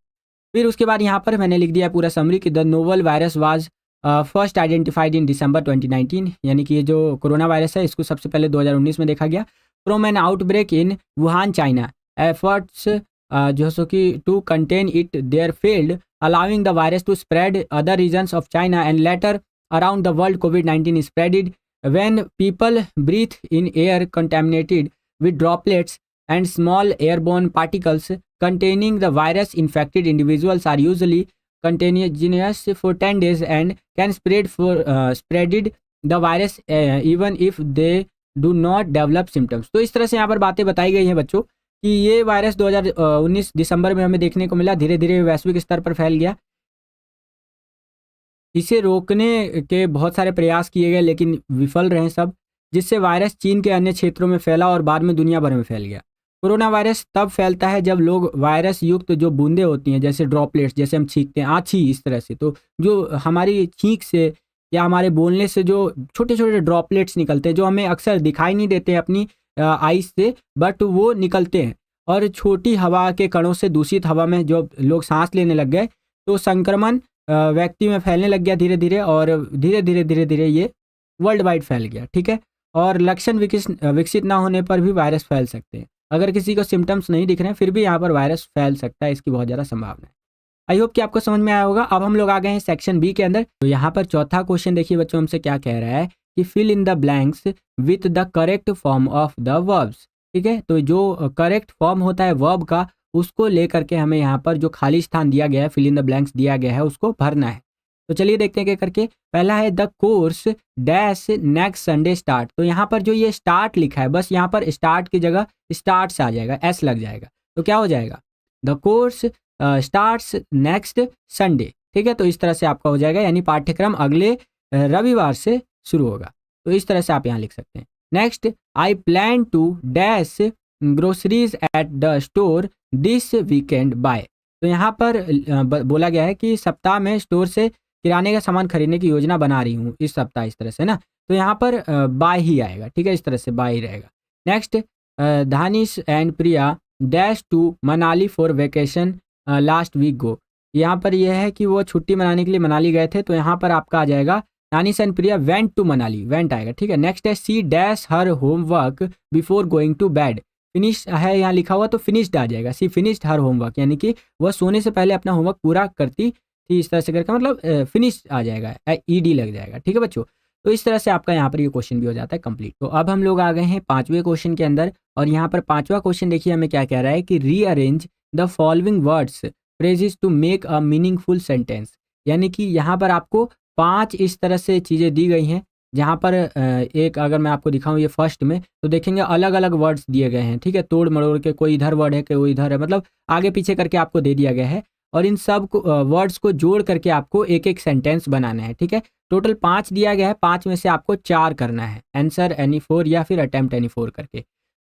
फिर उसके बाद यहाँ पर मैंने लिख दिया पूरा समरी कि the novel virus was first identified in December 2019, यानी कि ये जो कोरोना वायरस है इसको सबसे पहले 2019 में देखा गया। From an outbreak in Wuhan China, efforts जो सो कि to contain it there failed, allowing the virus to spread other regions of China and later around the world. कोविड-19 spreaded when people breathe in air contaminated with droplets and small airborne particles containing the virus. Infected individuals are usually contagious for 10 days and can spread the virus even if they do not develop symptoms. तो इस तरह से यहाँ पर बातें बताई गई हैं बच्चों कि ये वायरस 2019 दिसंबर में हमें देखने को मिला, धीरे धीरे वैश्विक स्तर पर फैल गया। इसे रोकने के बहुत सारे प्रयास किए गए लेकिन विफल रहे सब, जिससे वायरस चीन के अन्य क्षेत्रों में फैला और बाद में दुनिया भर में फैल गया। कोरोना वायरस तब फैलता है जब लोग वायरस युक्त जो बूंदें होती हैं, जैसे ड्रॉपलेट्स, जैसे हम छींकते हैं आछी इस तरह से, तो जो हमारी छींक से या हमारे बोलने से जो छोटे छोटे ड्रॉपलेट्स निकलते हैं, जो हमें अक्सर दिखाई नहीं देते अपनी आईज से, बट वो निकलते हैं, और छोटी हवा के कणों से दूषित हवा में जो लोग सांस लेने लग गए तो संक्रमण व्यक्ति में फैलने लग गया धीरे धीरे, और धीरे धीरे ये वर्ल्ड वाइड फैल गया, ठीक है। और लक्षण विकसित ना होने पर भी वायरस फैल सकते हैं। अगर किसी को सिम्टम्स नहीं दिख रहे हैं फिर भी यहाँ पर वायरस फैल सकता है, इसकी बहुत ज़्यादा संभावना है। आई होप कि आपको समझ में आया होगा। अब हम लोग आ गए हैं सेक्शन बी के अंदर। तो यहाँ पर चौथा क्वेश्चन देखिए बच्चों, हमसे क्या कह रहा है कि fill in the blanks with the correct form of the verbs, ठीक है। तो जो करेक्ट फॉर्म होता है वर्ब का, उसको लेकर के हमें यहाँ पर जो खाली स्थान दिया गया है, फिल इन द ब्लैंक्स दिया गया है, उसको भरना है। तो चलिए देखते हैं क्या करके। पहला है the course dash next Sunday start. तो यहाँ पर जो ये स्टार्ट लिखा है, बस यहाँ पर स्टार्ट की जगह स्टार्ट्स आ जाएगा, एस लग जाएगा, तो क्या हो जाएगा the course starts next Sunday, ठीक है। तो इस तरह से आपका हो जाएगा, यानी पाठ्यक्रम अगले रविवार से शुरू होगा। तो इस तरह से आप यहाँ लिख सकते हैं। Next, I plan to dash groceries at the store this weekend buy. तो यहाँ पर बोला गया है कि सप्ताह में स्टोर से किराने का सामान खरीदने की योजना बना रही हूँ इस सप्ताह, इस तरह से ना, तो यहाँ पर बाय ही आएगा, ठीक है, इस तरह से बाय ही रहेगा। Next, Dhanish and Priya dash to Manali for vacation last week go. यहाँ पर यह है कि वो छुट्टी मनाने के लिए मनाली गए थे, तो यहाँ पर आपका आ जाएगा Danish and Priya went to Manali, went आएगा, ठीक है। नेक्स्ट है C dash her homework before going to bed. Finish है यहाँ लिखा हुआ, तो फिनिश्ड आ जाएगा, सी फिनिश्ड हर होमवर्क, यानी कि वह सोने से पहले अपना होमवर्क पूरा करती थी, इस तरह से करके मतलब फिनिश आ जाएगा, ईडी लग जाएगा, ठीक है बच्चों। तो इस तरह से आपका यहाँ पर ये क्वेश्चन भी हो जाता है कंप्लीट। तो अब हम लोग आ गए हैं 5वें क्वेश्चन के अंदर, और यहाँ पर 5वां क्वेश्चन देखिए हमें क्या कह रहा है कि rearrange the following words phrases to make a meaningful sentence. यानी कि यहाँ पर आपको 5 इस तरह से चीज़ें दी गई हैं, जहाँ पर एक अगर मैं आपको दिखाऊं ये फर्स्ट में, तो देखेंगे अलग अलग वर्ड्स दिए गए हैं, ठीक है, तोड़ मरोड़ के, कोई इधर वर्ड है कोई इधर है, मतलब आगे पीछे करके आपको दे दिया गया है, और इन सब वर्ड्स को जोड़ करके आपको एक एक सेंटेंस बनाना है, ठीक है। टोटल 5 दिया गया है, 5 में से आपको 4 करना है, आंसर एनी 4 या फिर अटेम्प्ट एनी 4 करके।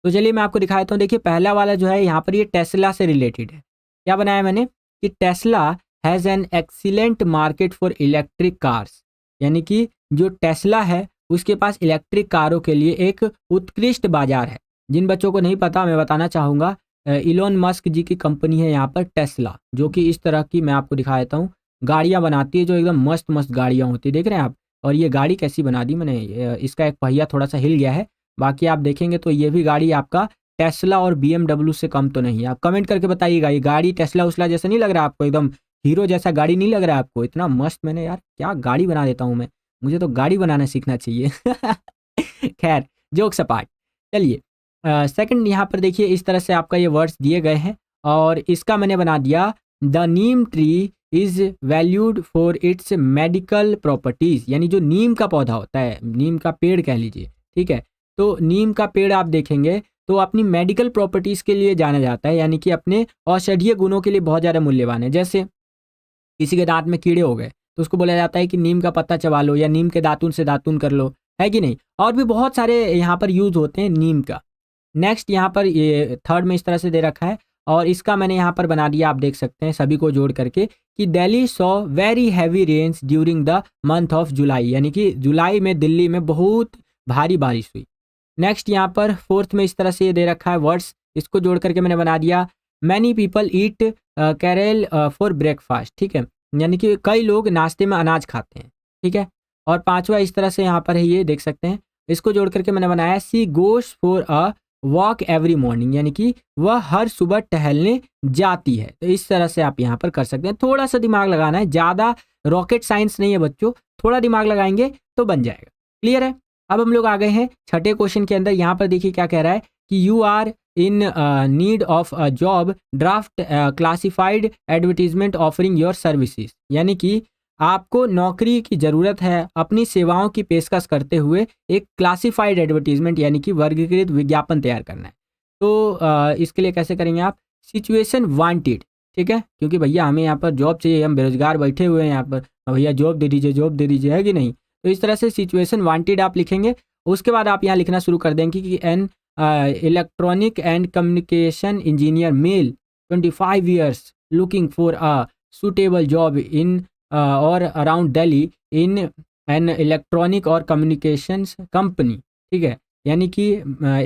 तो चलिए मैं आपको दिखाता हूँ। देखिए पहला वाला जो है यहाँ पर ये टेस्ला से रिलेटेड है। क्या बनाया मैंने कि Tesla has an excellent market for electric cars, यानी कि जो टेस्ला है उसके पास इलेक्ट्रिक कारों के लिए एक उत्कृष्ट बाजार है। जिन बच्चों को नहीं पता मैं बताना चाहूँगा, इलोन मस्क जी की कंपनी है यहाँ पर टेस्ला, जो कि इस तरह की मैं आपको दिखा देता हूँ, गाड़ियाँ बनाती है जो एकदम मस्त मस्त गाड़ियाँ होती है, देख रहे हैं आप। और ये गाड़ी कैसी बना दी मैंने, इसका एक पहिया थोड़ा सा हिल गया है, बाकी आप देखेंगे तो ये भी गाड़ी आपका टेस्ला और BMW से कम तो नहीं है। आप कमेंट करके बताइएगा, ये गाड़ी टेस्ला उसला जैसा नहीं लग रहा आपको, एकदम हीरो जैसा गाड़ी नहीं लग रहा है आपको? इतना मस्त मैंने यार क्या गाड़ी बना देता हूँ मैं, मुझे तो गाड़ी बनाना सीखना चाहिए। खैर, जोक्स अपार्ट, चलिए सेकंड यहाँ पर देखिए, इस तरह से आपका ये वर्ड्स दिए गए हैं और इसका मैंने बना दिया, the Neem tree is valued for its medical properties, यानी जो नीम का पौधा होता है, नीम का पेड़ कह लीजिए, ठीक है, तो नीम का पेड़ आप देखेंगे तो अपनी मेडिकल प्रॉपर्टीज के लिए जाना जाता है, यानी कि अपने औषधीय गुणों के लिए बहुत ज़्यादा मूल्यवान है। जैसे किसी के दांत में कीड़े हो गए तो उसको बोला जाता है कि नीम का पत्ता चबा लो या नीम के दातुन से दातुन कर लो, है कि नहीं? और भी बहुत सारे यहाँ पर यूज होते हैं नीम का। नेक्स्ट यहाँ पर ये थर्ड में इस तरह से दे रखा है और इसका मैंने यहाँ पर बना दिया, आप देख सकते हैं सभी को जोड़ करके, कि Delhi saw very heavy rains during the month of July, यानी कि जुलाई में दिल्ली में बहुत भारी बारिश हुई। नेक्स्ट यहाँ पर फोर्थ में इस तरह से ये दे रखा है वर्ड्स, इसको जोड़ करके मैंने बना दिया, many people eat cereal for breakfast, ठीक है, यानी कि कई लोग नाश्ते में अनाज खाते हैं, ठीक है। और पांचवा इस तरह से यहाँ पर है, ये देख सकते हैं, इसको जोड़ करके मैंने बनाया, she goes for a walk every morning, यानी कि वह हर सुबह टहलने जाती है। तो इस तरह से आप यहाँ पर कर सकते हैं, थोड़ा सा दिमाग लगाना है, ज़्यादा रॉकेट साइंस नहीं है बच्चों, थोड़ा दिमाग लगाएंगे तो बन जाएगा। क्लियर है? अब हम लोग आ गए हैं छठे क्वेश्चन के अंदर। यहाँ पर देखिए क्या कह रहा है कि you are in need of a job, draft classified advertisement offering your services, यानी कि आपको नौकरी की ज़रूरत है, अपनी सेवाओं की पेशकश करते हुए एक क्लासिफाइड एडवर्टीजमेंट यानी कि वर्गीकृत विज्ञापन तैयार करना है। तो इसके लिए कैसे करेंगे आप, सिचुएशन वांटेड, ठीक है, क्योंकि भैया हमें यहाँ पर जॉब चाहिए, हम बेरोजगार बैठे हुए हैं यहाँ पर, भैया जॉब दे दीजिए, जॉब दे दीजिए, है कि नहीं? तो इस तरह से सिचुएशन वांटेड आप लिखेंगे। उसके बाद आप यहाँ लिखना शुरू कर देंगे कि an electronic and communication engineer male 25 years looking for a suitable job in और around Delhi in an electronic और कम्युनिकेशंस कंपनी, ठीक है, यानी कि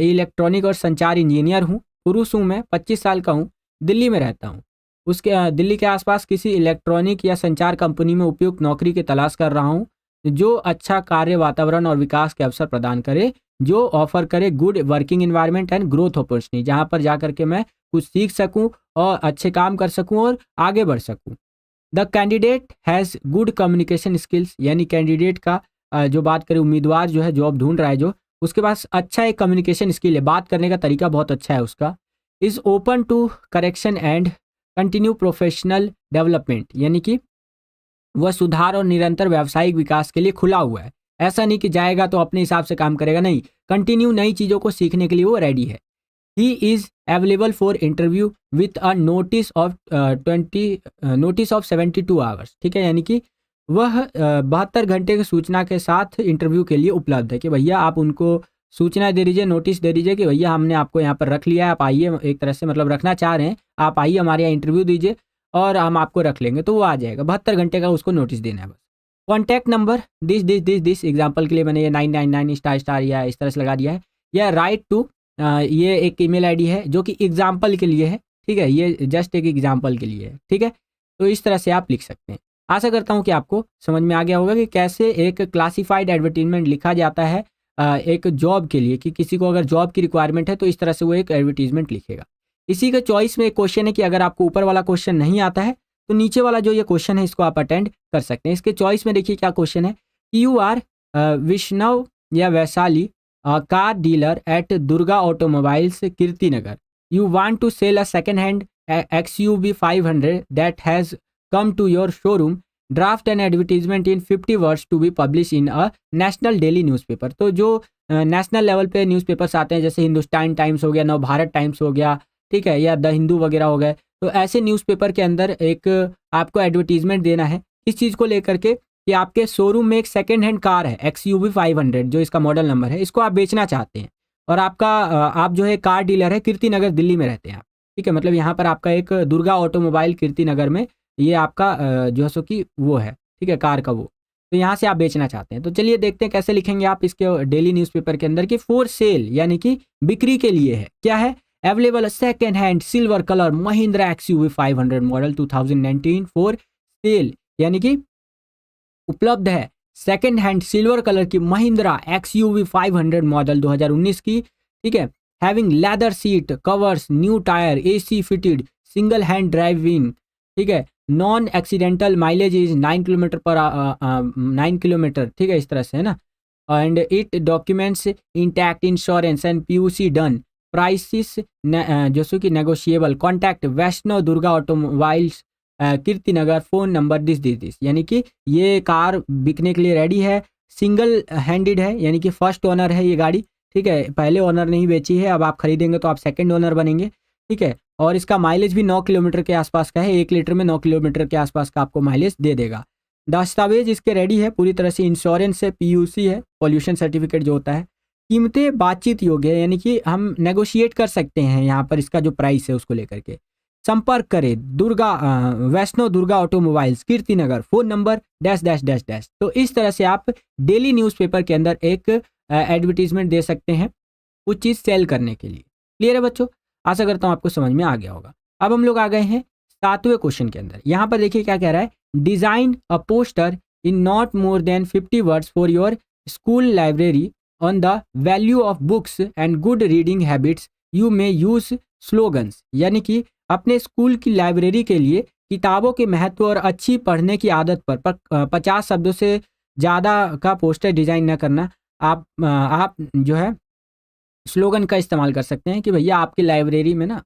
इलेक्ट्रॉनिक और संचार इंजीनियर हूँ, पुरुष हूँ मैं, 25 साल का हूँ, दिल्ली में रहता हूँ, उसके दिल्ली के आसपास किसी इलेक्ट्रॉनिक या संचार कंपनी में उपयुक्त नौकरी की तलाश कर रहा हूँ जो अच्छा कार्य वातावरण और विकास के अवसर प्रदान करे, जो ऑफर करे good working environment and growth opportunity, जहाँ पर जा करके मैं कुछ सीख सकूँ और अच्छे काम कर सकूँ और आगे बढ़ सकूँ। The candidate has good communication skills, यानी कैंडिडेट का जो बात करें, उम्मीदवार जो है जॉब ढूंढ रहा है जो, उसके पास अच्छा एक कम्युनिकेशन स्किल है, बात करने का तरीका बहुत अच्छा है उसका। Is open to correction and continue professional development, यानी कि वह सुधार और निरंतर व्यावसायिक विकास के लिए खुला हुआ है। ऐसा नहीं कि जाएगा तो अपने हिसाब से काम करेगा, नहीं, कंटिन्यू नई चीज़ों को सीखने के लिए वो रेडी है। He is available for interview with a notice of 72 hours, ठीक है, यानी कि वह 72 घंटे की सूचना के साथ इंटरव्यू के लिए उपलब्ध है, कि भैया आप उनको सूचना दे दीजिए, नोटिस दे दीजिए कि भैया हमने आपको यहाँ पर रख लिया है, आप आइए, एक तरह से मतलब रखना चाह रहे हैं, आप आइए हमारे यहाँ इंटरव्यू दीजिए और हम आपको रख लेंगे, तो वो आ जाएगा। 72 घंटे का उसको नोटिस देना है बस। Contact number this this this this, example के लिए मैंने ये 999 स्टार स्टार या इस तरह से लगा दिया है, या राइट टू, ये एक ईमेल आईडी है जो कि एग्जाम्पल के लिए है, ठीक है, ये जस्ट एक एग्जाम्पल के लिए है, ठीक है। तो इस तरह से आप लिख सकते हैं। आशा करता हूँ कि आपको समझ में आ गया होगा कि कैसे एक क्लासिफाइड एडवर्टीजमेंट लिखा जाता है एक जॉब के लिए, कि किसी को अगर जॉब की रिक्वायरमेंट है तो इस तरह से वो एक एडवर्टीजमेंट लिखेगा। इसी का चॉइस में एक क्वेश्चन है कि अगर आपको ऊपर वाला क्वेश्चन नहीं आता है तो नीचे वाला जो ये क्वेश्चन है इसको आप अटेंड कर सकते हैं। इसके चॉइस में देखिए क्या क्वेश्चन है, यू आर विष्णव या Vaishali car dealer at Durga Automobiles Kirtinagar, you want to sell a second hand XUV 500 that has come to your showroom, draft an advertisement in 50 words to be publish in a national daily newspaper. तो जो national level पे newspapers आते हैं, जैसे Hindustan times हो गया, Navbharat times हो गया, ठीक है, या द हिंदू वगैरह हो गए, तो ऐसे न्यूज़पेपर के अंदर एक आपको एडवर्टीजमेट देना है इस चीज़ को लेकर के कि आपके शोरूम में एक सेकेंड हैंड कार है XUV 500 जो इसका मॉडल नंबर है, इसको आप बेचना चाहते हैं, और आपका आप जो है कार डीलर है, कीर्तिनगर दिल्ली में रहते हैं आप, ठीक है, मतलब यहाँ पर आपका एक दुर्गा ऑटोमोबाइल कीर्तिनगर में ये आपका जो है सो कि वो है, ठीक है, कार का वो, तो यहाँ से आप बेचना चाहते हैं। तो चलिए देखते हैं कैसे लिखेंगे आप इसके डेली न्यूज़पेपर के अंदर कि फॉर सेल, यानी कि बिक्री के लिए है, क्या है, available second hand silver colour Mahindra XUV 500 model 2019 for sale, यानी कि उपलब्ध है सेकेंड हैंड सिल्वर कलर की महिंद्रा XUV 500 मॉडल 2019 की, ठीक है, having leather seat covers, new tyre, AC fitted, single hand driving, ठीक है, non accidental, mileage is 9 kilometre, ठीक है, इस तरह से है ना। And it documents intact insurance and PUC done, prices जैसे कि negotiable, contact Vaishnav Durga automobiles, Kirti Nagar, phone number this, यानी कि ये कार बिकने के लिए रेडी है, सिंगल हैंडेड है, यानी कि फर्स्ट ओनर है ये गाड़ी, ठीक है, पहले ओनर नहीं बेची है, अब आप खरीदेंगे तो आप सेकंड ओनर बनेंगे, ठीक है, और इसका माइलेज भी 9 किलोमीटर के आसपास का है, 1 लीटर में 9 किलोमीटर के आसपास का आपको माइलेज दे देगा। दस्तावेज इसके रेडी है पूरी तरह से, इंश्योरेंस है, पीयूसी है, पॉल्यूशन सर्टिफिकेट जो होता है, कीमतें बातचीत योग्य है, यानी कि हम नेगोशिएट कर सकते हैं यहाँ पर इसका जो प्राइस है उसको लेकर के। संपर्क करें Vaishnav Durga automobiles, Kirti Nagar, phone number dash dash dash dash. तो इस तरह से आप डेली न्यूज़पेपर के अंदर एक एडवर्टीजमेंट दे सकते हैं कुछ चीज़ सेल करने के लिए। क्लियर है बच्चों? आशा करता हूँ आपको समझ में आ गया होगा। अब हम लोग आ गए हैं 7वें क्वेश्चन के अंदर। यहाँ पर देखिए क्या कह रहा है, design a poster in not more than 50 words for your school library on the value of books and good reading habits, you may use slogans, यानी कि अपने स्कूल की लाइब्रेरी के लिए किताबों के महत्व और अच्छी पढ़ने की आदत पर 50 शब्दों से ज़्यादा का पोस्टर डिजाइन न करना। आप जो है स्लोगन का इस्तेमाल कर सकते हैं कि भैया आपकी लाइब्रेरी में ना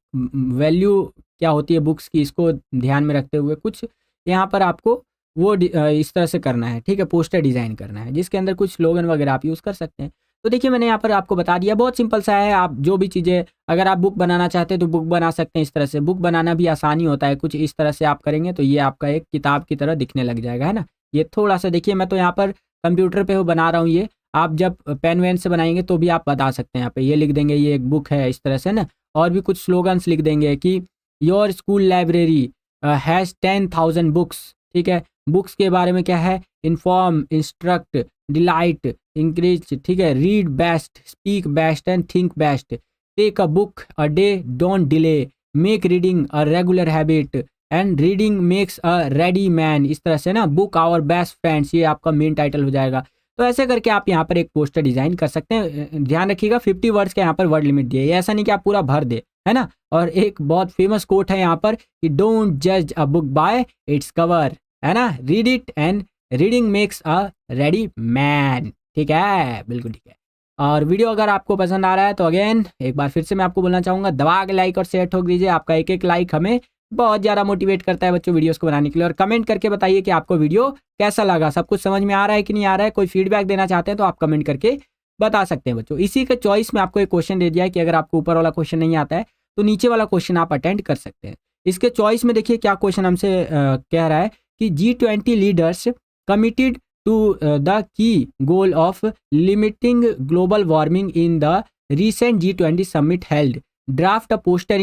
वैल्यू क्या होती है बुक्स की, इसको ध्यान में रखते हुए कुछ यहाँ पर आपको वो इस तरह से करना है, ठीक है, पोस्टर डिज़ाइन करना है जिसके अंदर कुछ स्लोगन वगैरह आप यूज़ कर सकते हैं। तो देखिए मैंने यहाँ पर आपको बता दिया, बहुत सिंपल सा है। आप जो भी चीज़ें, अगर आप बुक बनाना चाहते हैं तो बुक बना सकते हैं इस तरह से। बुक बनाना भी आसानी होता है, कुछ इस तरह से आप करेंगे तो ये आपका एक किताब की तरह दिखने लग जाएगा, है ना। ये थोड़ा सा देखिए, मैं तो यहाँ पर कंप्यूटर पे बना रहा हूँ, ये आप जब पेन वैन से बनाएंगे तो भी आप बता सकते हैं। यहाँ पे ये लिख देंगे ये एक बुक है इस तरह से ना, और भी कुछ स्लोगन्स लिख देंगे कि your school library has 10,000 books, ठीक है। बुक्स के बारे में क्या है, इन्फॉर्म, इंस्ट्रक्ट, डिलाइट, इंकरेज, ठीक है, read best, speak best and think best, take a book a day, don't delay, make reading a regular habit and reading makes a ready man, इस तरह से ना, बुक आवर बेस्ट फ्रेंड्स, ये आपका main title हो जाएगा। तो ऐसे करके आप यहाँ पर एक पोस्टर डिजाइन कर सकते हैं। ध्यान रखिएगा 50 वर्ड्स के यहाँ पर वर्ड लिमिट दिए, ऐसा नहीं कि आप पूरा भर दे, है ना। और एक बहुत फेमस कोट है यहाँ पर कि डोंट जज a book by its cover, है ना, read it and reading makes a ready man, ठीक है, बिल्कुल ठीक है। और वीडियो अगर आपको पसंद आ रहा है तो अगेन एक बार फिर से मैं आपको बोलना चाहूँगा, दबा के लाइक और शेयर ठोक दीजिए। आपका एक एक लाइक हमें बहुत ज़्यादा मोटिवेट करता है बच्चों वीडियोस को बनाने के लिए। और कमेंट करके बताइए कि आपको वीडियो कैसा लगा, सब कुछ समझ में आ रहा है कि नहीं आ रहा है। कोई फीडबैक देना चाहते हैं तो आप कमेंट करके बता सकते हैं बच्चों। इसी के चॉइस में आपको एक क्वेश्चन दे दिया है कि अगर आपको ऊपर वाला क्वेश्चन नहीं आता है तो नीचे वाला क्वेश्चन आप अटेंड कर सकते हैं। इसके चॉइस में देखिए क्या क्वेश्चन हमसे कह रहा है कि G20 leaders committed to the key goal of limiting global warming in the recent G20 summit held. Draft a poster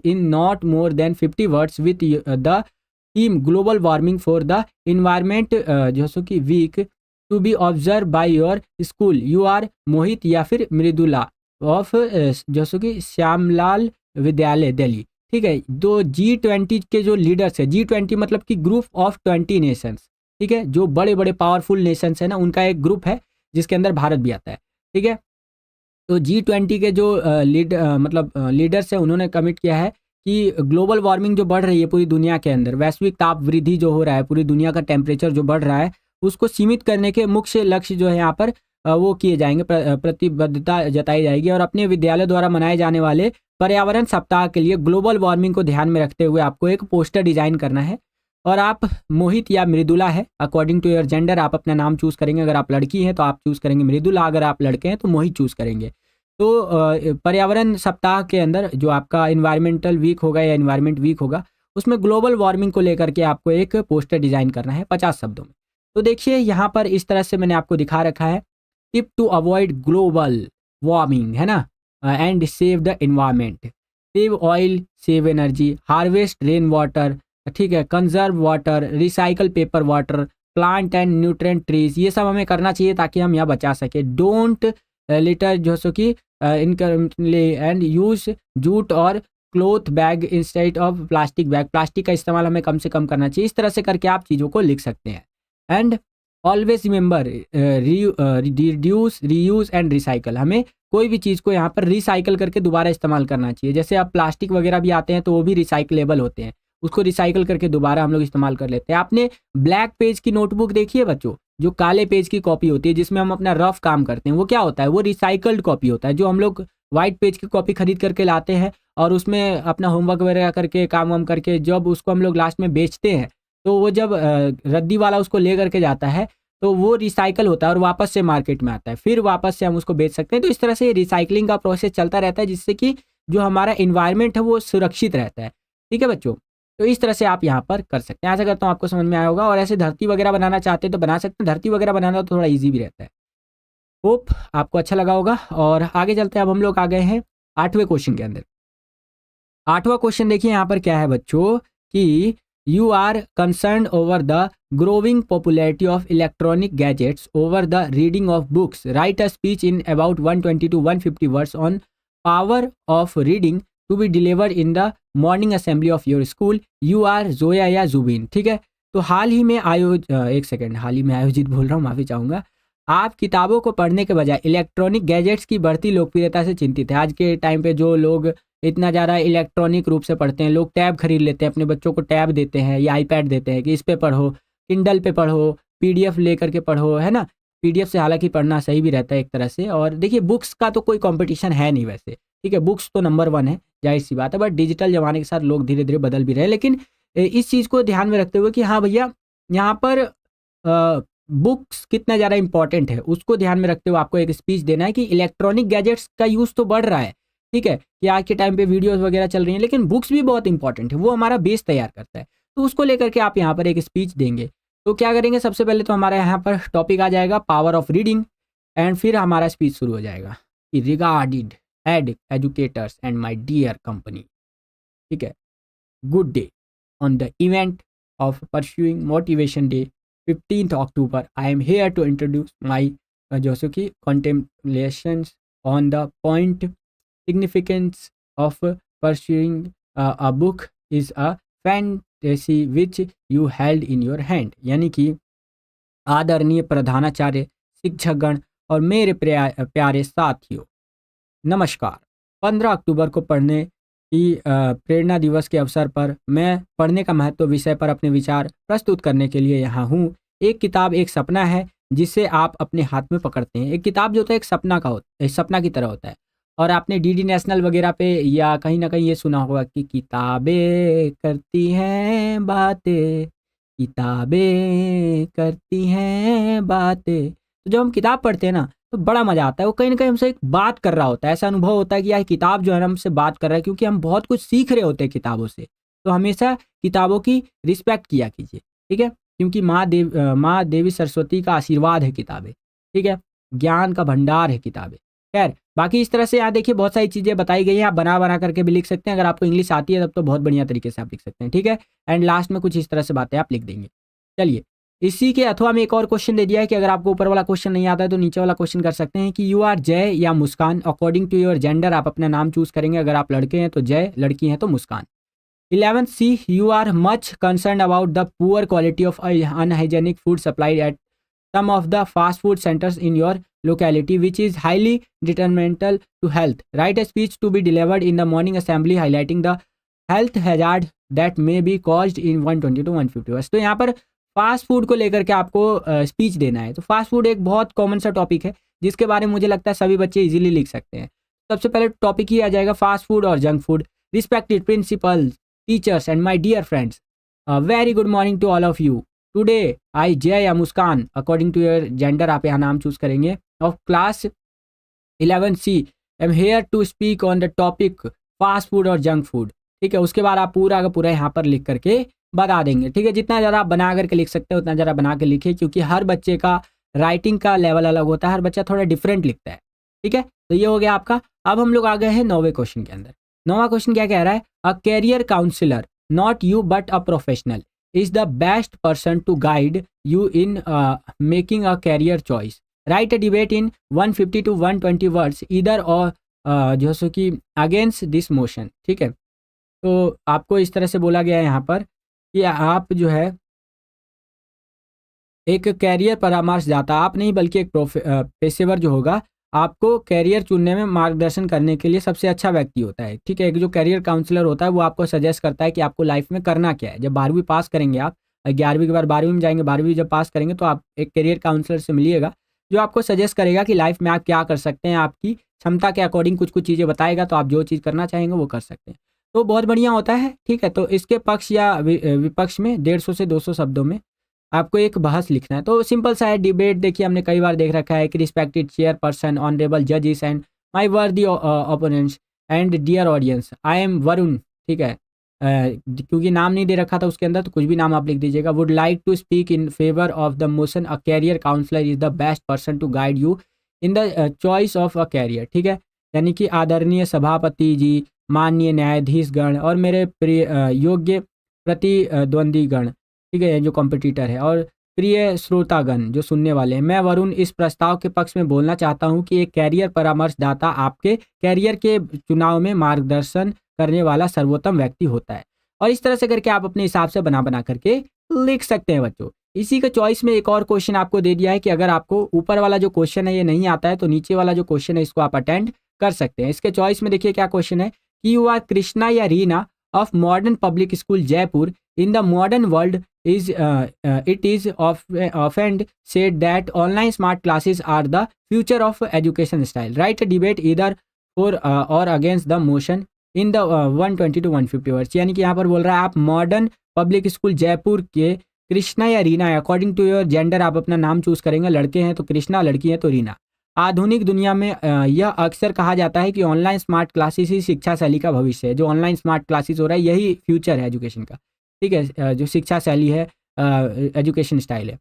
in not more than 50 words with the theme global warming for the environment जैसे कि week to be observed by your school. You are मोहित या फिर Mridula of जैसे कि श्यामलाल विद्यालय दिल्ली, ठीक है। दो G20 के जो लीडर्स है, G20 मतलब कि ग्रुप ऑफ 20 नेशंस, ठीक है, जो बड़े बड़े पावरफुल नेशंस है ना, उनका एक ग्रुप है जिसके अंदर भारत भी आता है, ठीक है। तो G20 के जो लीडर्स है, उन्होंने कमिट किया है कि ग्लोबल वार्मिंग जो बढ़ रही है पूरी दुनिया के अंदर, वैश्विक ताप वृद्धि जो हो रहा है, पूरी दुनिया का टेम्परेचर जो बढ़ रहा है, उसको सीमित करने के मुख्य लक्ष्य जो है यहाँ पर वो किए जाएंगे, प्रतिबद्धता जताई जाएगी। और अपने विद्यालय द्वारा मनाए जाने वाले पर्यावरण सप्ताह के लिए ग्लोबल वार्मिंग को ध्यान में रखते हुए आपको एक पोस्टर डिजाइन करना है। और आप मोहित या मृदुला है, अकॉर्डिंग टू योर जेंडर आप अपना नाम चूज करेंगे। अगर आप लड़की हैं तो आप चूज करेंगे मृदुला, अगर आप लड़के हैं तो मोहित चूज करेंगे। तो पर्यावरण सप्ताह के अंदर जो आपका इन्वायरमेंटल वीक होगा या इन्वायरमेंट वीक होगा, उसमें ग्लोबल वार्मिंग को लेकर के आपको एक पोस्टर डिजाइन करना है 50 शब्दों में। तो देखिए यहाँ पर इस तरह से मैंने आपको दिखा रखा है, tip to avoid global warming, है ना, and save the environment, save oil, save energy, harvest rain water, ठीक है, conserve water, recycle paper water, plant and nutrient trees, ये सब हमें करना चाहिए ताकि हम यहाँ बचा सके। डोंट लिटर जो सो कि इनकरेक्टली एंड यूज जूट और cloth bag instead of plastic bag, plastic का इस्तेमाल हमें कम से कम करना चाहिए। इस तरह से करके आप चीज़ों को लिख सकते हैं। And always remember reduce, reuse and recycle, हमें कोई भी चीज़ को यहाँ पर रिसाइकल करके दोबारा इस्तेमाल करना चाहिए। जैसे अब प्लास्टिक वगैरह भी आते हैं तो वो भी रिसाइकलेबल होते हैं, उसको रिसाइकल करके दोबारा हम लोग इस्तेमाल कर लेते हैं। आपने ब्लैक पेज की नोटबुक देखी है बच्चों, जो काले पेज की कॉपी होती है जिसमें हम अपना रफ काम करते हैं, वो क्या होता है, वो रिसाइकल्ड कॉपी होता है। जो हम लोग व्हाइट पेज की कॉपी खरीद करके लाते हैं और उसमें अपना होमवर्क वगैरह करके काम वाम करके जब उसको हम लोग लास्ट में बेचते हैं, तो वो जब रद्दी वाला उसको ले करके जाता है तो वो रिसाइकल होता है और वापस से मार्केट में आता है, फिर वापस से हम उसको बेच सकते हैं। तो इस तरह से रिसाइकलिंग का प्रोसेस चलता रहता है, जिससे कि जो हमारा इन्वायरमेंट है वो सुरक्षित रहता है। ठीक है बच्चों, तो इस तरह से आप यहाँ पर कर सकते हैं। ऐसा करता हूँ आपको समझ में आया होगा। और ऐसे धरती वगैरह बनाना चाहते हैं तो बना सकते हैं, धरती वगैरह बनाना तो थोड़ा ईजी भी रहता है। होप आपको अच्छा लगा होगा। और आगे चलते हैं, अब हम लोग आ गए हैं 8वें क्वेश्चन के अंदर। 8वां क्वेश्चन देखिए यहाँ पर क्या है बच्चों कि you are concern over the growing popularity of electronic gadgets over the reading of books, write a speech in about 120 to 150 words on power of reading to be delivered in the morning assembly of your school. You are Zoya या जुबीन। ठीक है, तो हाल ही में आयोजित बोल रहा हूँ, माफ़ी चाहूँगा। आप किताबों को पढ़ने के बजाय इलेक्ट्रॉनिक गैजेट्स की बढ़ती लोकप्रियता से चिंतित है। आज के टाइम पे जो लोग इतना ज़्यादा इलेक्ट्रॉनिक रूप से पढ़ते हैं, लोग टैब खरीद लेते हैं, अपने बच्चों को टैब देते हैं या आईपैड देते हैं कि इस पे पढ़ो, किंडल पे पढ़ो, पीडीएफ लेकर के पढ़ो, है ना। पीडीएफ से हालांकि पढ़ना सही भी रहता है एक तरह से। और देखिए बुक्स का तो कोई कंपटीशन है नहीं वैसे, ठीक है, बुक्स तो नंबर 1 है, जाहिर सी बात है। बट डिजिटल ज़माने के साथ लोग धीरे धीरे बदल भी रहे हैं। लेकिन इस चीज़ को ध्यान में रखते हुए कि हाँ भैया, यहाँ पर बुक्स कितना ज़्यादा इंपॉर्टेंट है उसको ध्यान में रखते हुए आपको एक स्पीच देना है कि इलेक्ट्रॉनिक गैजेट्स का यूज़ तो बढ़ रहा है, ठीक है, कि आज के टाइम पे वीडियोस वगैरह चल रही हैं, लेकिन बुक्स भी बहुत इंपॉर्टेंट है, वो हमारा बेस तैयार करता है। तो उसको लेकर के आप यहाँ पर एक स्पीच देंगे। तो क्या करेंगे, सबसे पहले तो हमारा यहाँ पर टॉपिक आ जाएगा पावर ऑफ रीडिंग, एंड फिर हमारा स्पीच शुरू हो जाएगा कि regarded educators and my dear company, ठीक है, good day on the event of pursuing motivation day 15th October. I am here to introduce my Josuke contemplations on the point significance of pursuing a book is a fantasy which you held in your hand। यानी कि आदरणीय प्रधानाचार्य, शिक्षकगण और मेरे प्यारे साथियों, नमस्कार। 15 अक्टूबर को पढ़ने की प्रेरणा दिवस के अवसर पर मैं पढ़ने का महत्व विषय पर अपने विचार प्रस्तुत करने के लिए यहाँ हूँ। एक किताब एक सपना है जिसे आप अपने हाथ में पकड़ते हैं। एक किताब जो होता है एक सपना की तरह होता है। और आपने डीडी नेशनल वगैरह पे या कहीं ना कहीं ये सुना होगा कि किताबें करती हैं बातें, किताबें करती हैं बातें। तो जब हम किताब पढ़ते हैं ना तो बड़ा मज़ा आता है। वो कहीं ना कहीं हमसे एक बात कर रहा होता है, ऐसा अनुभव होता है कि यार किताब जो है हमसे बात कर रहा है, क्योंकि हम बहुत कुछ सीख रहे होते हैं किताबों से। तो हमेशा किताबों की रिस्पेक्ट किया कीजिए, ठीक है, क्योंकि माँ देवी सरस्वती का आशीर्वाद है किताबें, ठीक है, ज्ञान का भंडार है किताबें। खैर बाकी इस तरह से यहाँ देखिए बहुत सारी चीज़ें बताई गई हैं, आप बना बना करके भी लिख सकते हैं। अगर आपको इंग्लिश आती है तब तो बहुत बढ़िया तरीके से आप लिख सकते हैं, ठीक है। एंड लास्ट में कुछ इस तरह से बातें आप लिख देंगे। चलिए, इसी के अथवा में एक और क्वेश्चन दे दिया है कि अगर आपको ऊपर वाला क्वेश्चन नहीं आता है तो नीचे वाला क्वेश्चन कर सकते हैं कि यू आर जय या Muskan, according to your gender आप अपना नाम चूज करेंगे। अगर आप लड़के हैं तो जय, लड़की हैं तो Muskan. 11th C, you are much concern about the poor quality of unhygienic food supply at some of the fast food centers in your locality which is highly detrimental to health. Write a speech to be delivered in the morning assembly highlighting the health hazard that may be caused in 120 to 150 words. तो यहाँ पर fast food को लेकर के आपको speech देना है। तो फास्ट फूड एक बहुत कॉमन सा टॉपिक है जिसके बारे में मुझे लगता है सभी बच्चे इजीली लिख सकते हैं। सबसे पहले टॉपिक ही आ जाएगा फास्ट फूड और junk food. Respected principals, teachers and my dear friends, very good morning to all of you. Today I Jay या Muskan, according to your gender आप यहाँ नाम चूज करेंगे, of class 11C am here to speak on the topic fast food और junk food. ठीक है, उसके बाद आप पूरा का पूरा यहाँ पर लिख करके बता देंगे, ठीक है। जितना ज़्यादा आप बना करके लिख सकते हैं उतना ज़्यादा बना के लिखिए, क्योंकि हर बच्चे का राइटिंग का लेवल अलग होता है, हर बच्चा थोड़ा डिफरेंट लिखता है, ठीक है। तो ये हो गया आपका। अब हम लोग आ गए हैं 9वें क्वेश्चन के अंदर। 9वां क्वेश्चन क्या कह रहा है, a career counsellor, not you but a professional, is the best person to guide you in making a career choice. Write a debate in 150 to 120 words either or जो सो कि against this motion। ठीक है, तो आपको इस तरह से बोला गया है यहाँ पर कि आप जो है एक कैरियर परामर्शदाता, आप नहीं बल्कि एक पेशेवर जो होगा आपको कैरियर चुनने में मार्गदर्शन करने के लिए सबसे अच्छा व्यक्ति होता है। ठीक है, एक जो कैरियर काउंसलर होता है वो आपको सजेस्ट करता है कि आपको लाइफ में करना क्या है। जब 12वीं पास करेंगे आप, 11वीं के बाद 12वीं में जाएंगे, 12वीं जब पास करेंगे तो आप एक कैरियर काउंसलर से मिलिएगा जो आपको सजेस्ट करेगा कि लाइफ में आप क्या कर सकते हैं, आपकी क्षमता के अकॉर्डिंग कुछ कुछ चीज़ें बताएगा, तो आप जो चीज़ करना चाहेंगे वो कर सकते हैं। तो बहुत बढ़िया होता है। ठीक है, तो इसके पक्ष या विपक्ष में 150 से 200 शब्दों में आपको एक बहस लिखना है। तो सिंपल सा है डिबेट, देखिए हमने कई बार देख रखा है कि रिस्पेक्टेड चेयरपर्सन, ऑनरेबल जजेस and my worthy opponents and dear audience, I am Varun. ठीक है, क्योंकि नाम नहीं दे रखा था उसके अंदर तो कुछ भी नाम आप लिख दीजिएगा। Would like to speak in favour of the motion, a career counsellor is the best person to guide you in the choice of a career. ठीक है, यानी कि आदरणीय सभापति जी, माननीय न्यायाधीश गण और मेरे प्रिय योग्य प्रतिद्वंदी गण, ठीक है, जो कॉम्पिटिटर है, और प्रिय श्रोतागण जो सुनने वाले हैं, मैं वरुण इस प्रस्ताव के पक्ष में बोलना चाहता हूं कि एक कैरियर परामर्शदाता आपके कैरियर के चुनाव में मार्गदर्शन करने वाला सर्वोत्तम व्यक्ति होता है। और इस तरह से करके आप अपने हिसाब से बना बना करके लिख सकते हैं बच्चों। इसी का चॉइस में एक और क्वेश्चन आपको दे दिया है कि अगर आपको ऊपर वाला जो क्वेश्चन है ये नहीं आता है तो नीचे वाला जो क्वेश्चन है इसको आप अटेंड कर सकते हैं। इसके चॉइस में देखिए क्या क्वेश्चन है कि यू आर कृष्णा या Reena of modern public school Jaipur in the modern world is it is often said that online smart classes are the future of education style. Write a debate either for or against the motion in the 120 to 150 words. यानी कि यहाँ पर बोल रहा है आप modern public school Jaipur के कृष्णा या रीना है, अकॉर्डिंग टू योर जेंडर आप अपना नाम चूज करेंगे, लड़के हैं तो कृष्णा, लड़की है तो रीना। आधुनिक दुनिया में यह अक्सर कहा जाता है कि ऑनलाइन स्मार्ट क्लासेस ही शिक्षा शैली का भविष्य है। जो ऑनलाइन स्मार्ट क्लासेस हो रहा है यही फ्यूचर है एजुकेशन का। ठीक है, जो शिक्षा शैली है, एजुकेशन स्टाइल है।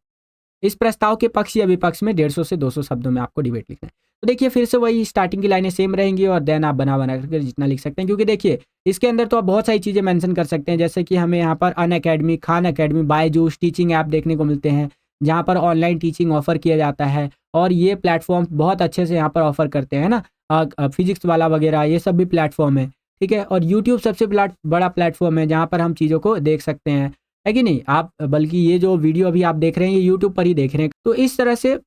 इस प्रस्ताव के पक्ष या विपक्ष में 150 से 200 शब्दों में आपको डिबेट लिखना है। तो देखिए फिर से वही स्टार्टिंग की लाइनें सेम रहेंगी और देन आप बना बना करके जितना लिख सकते हैं, क्योंकि देखिए इसके अंदर तो आप बहुत सारी चीज़ें मेंशन कर सकते हैं, जैसे कि हमें यहाँ पर Unacademy, Khan Academy, Byju's teaching app देखने को मिलते हैं जहाँ पर ऑनलाइन टीचिंग ऑफर किया जाता है और ये प्लेटफॉर्म बहुत अच्छे से यहाँ पर ऑफर करते हैं ना, फिजिक्स वाला वगैरह ये सब भी प्लेटफॉर्म है। ठीक है, और यूट्यूब सबसे बड़ा प्लेटफॉर्म है जहाँ पर हम चीज़ों को देख सकते हैं, है कि नहीं आप, बल्कि ये जो वीडियो अभी आप देख रहे हैं ये यूट्यूब पर ही देख रहे हैं। तो इस तरह से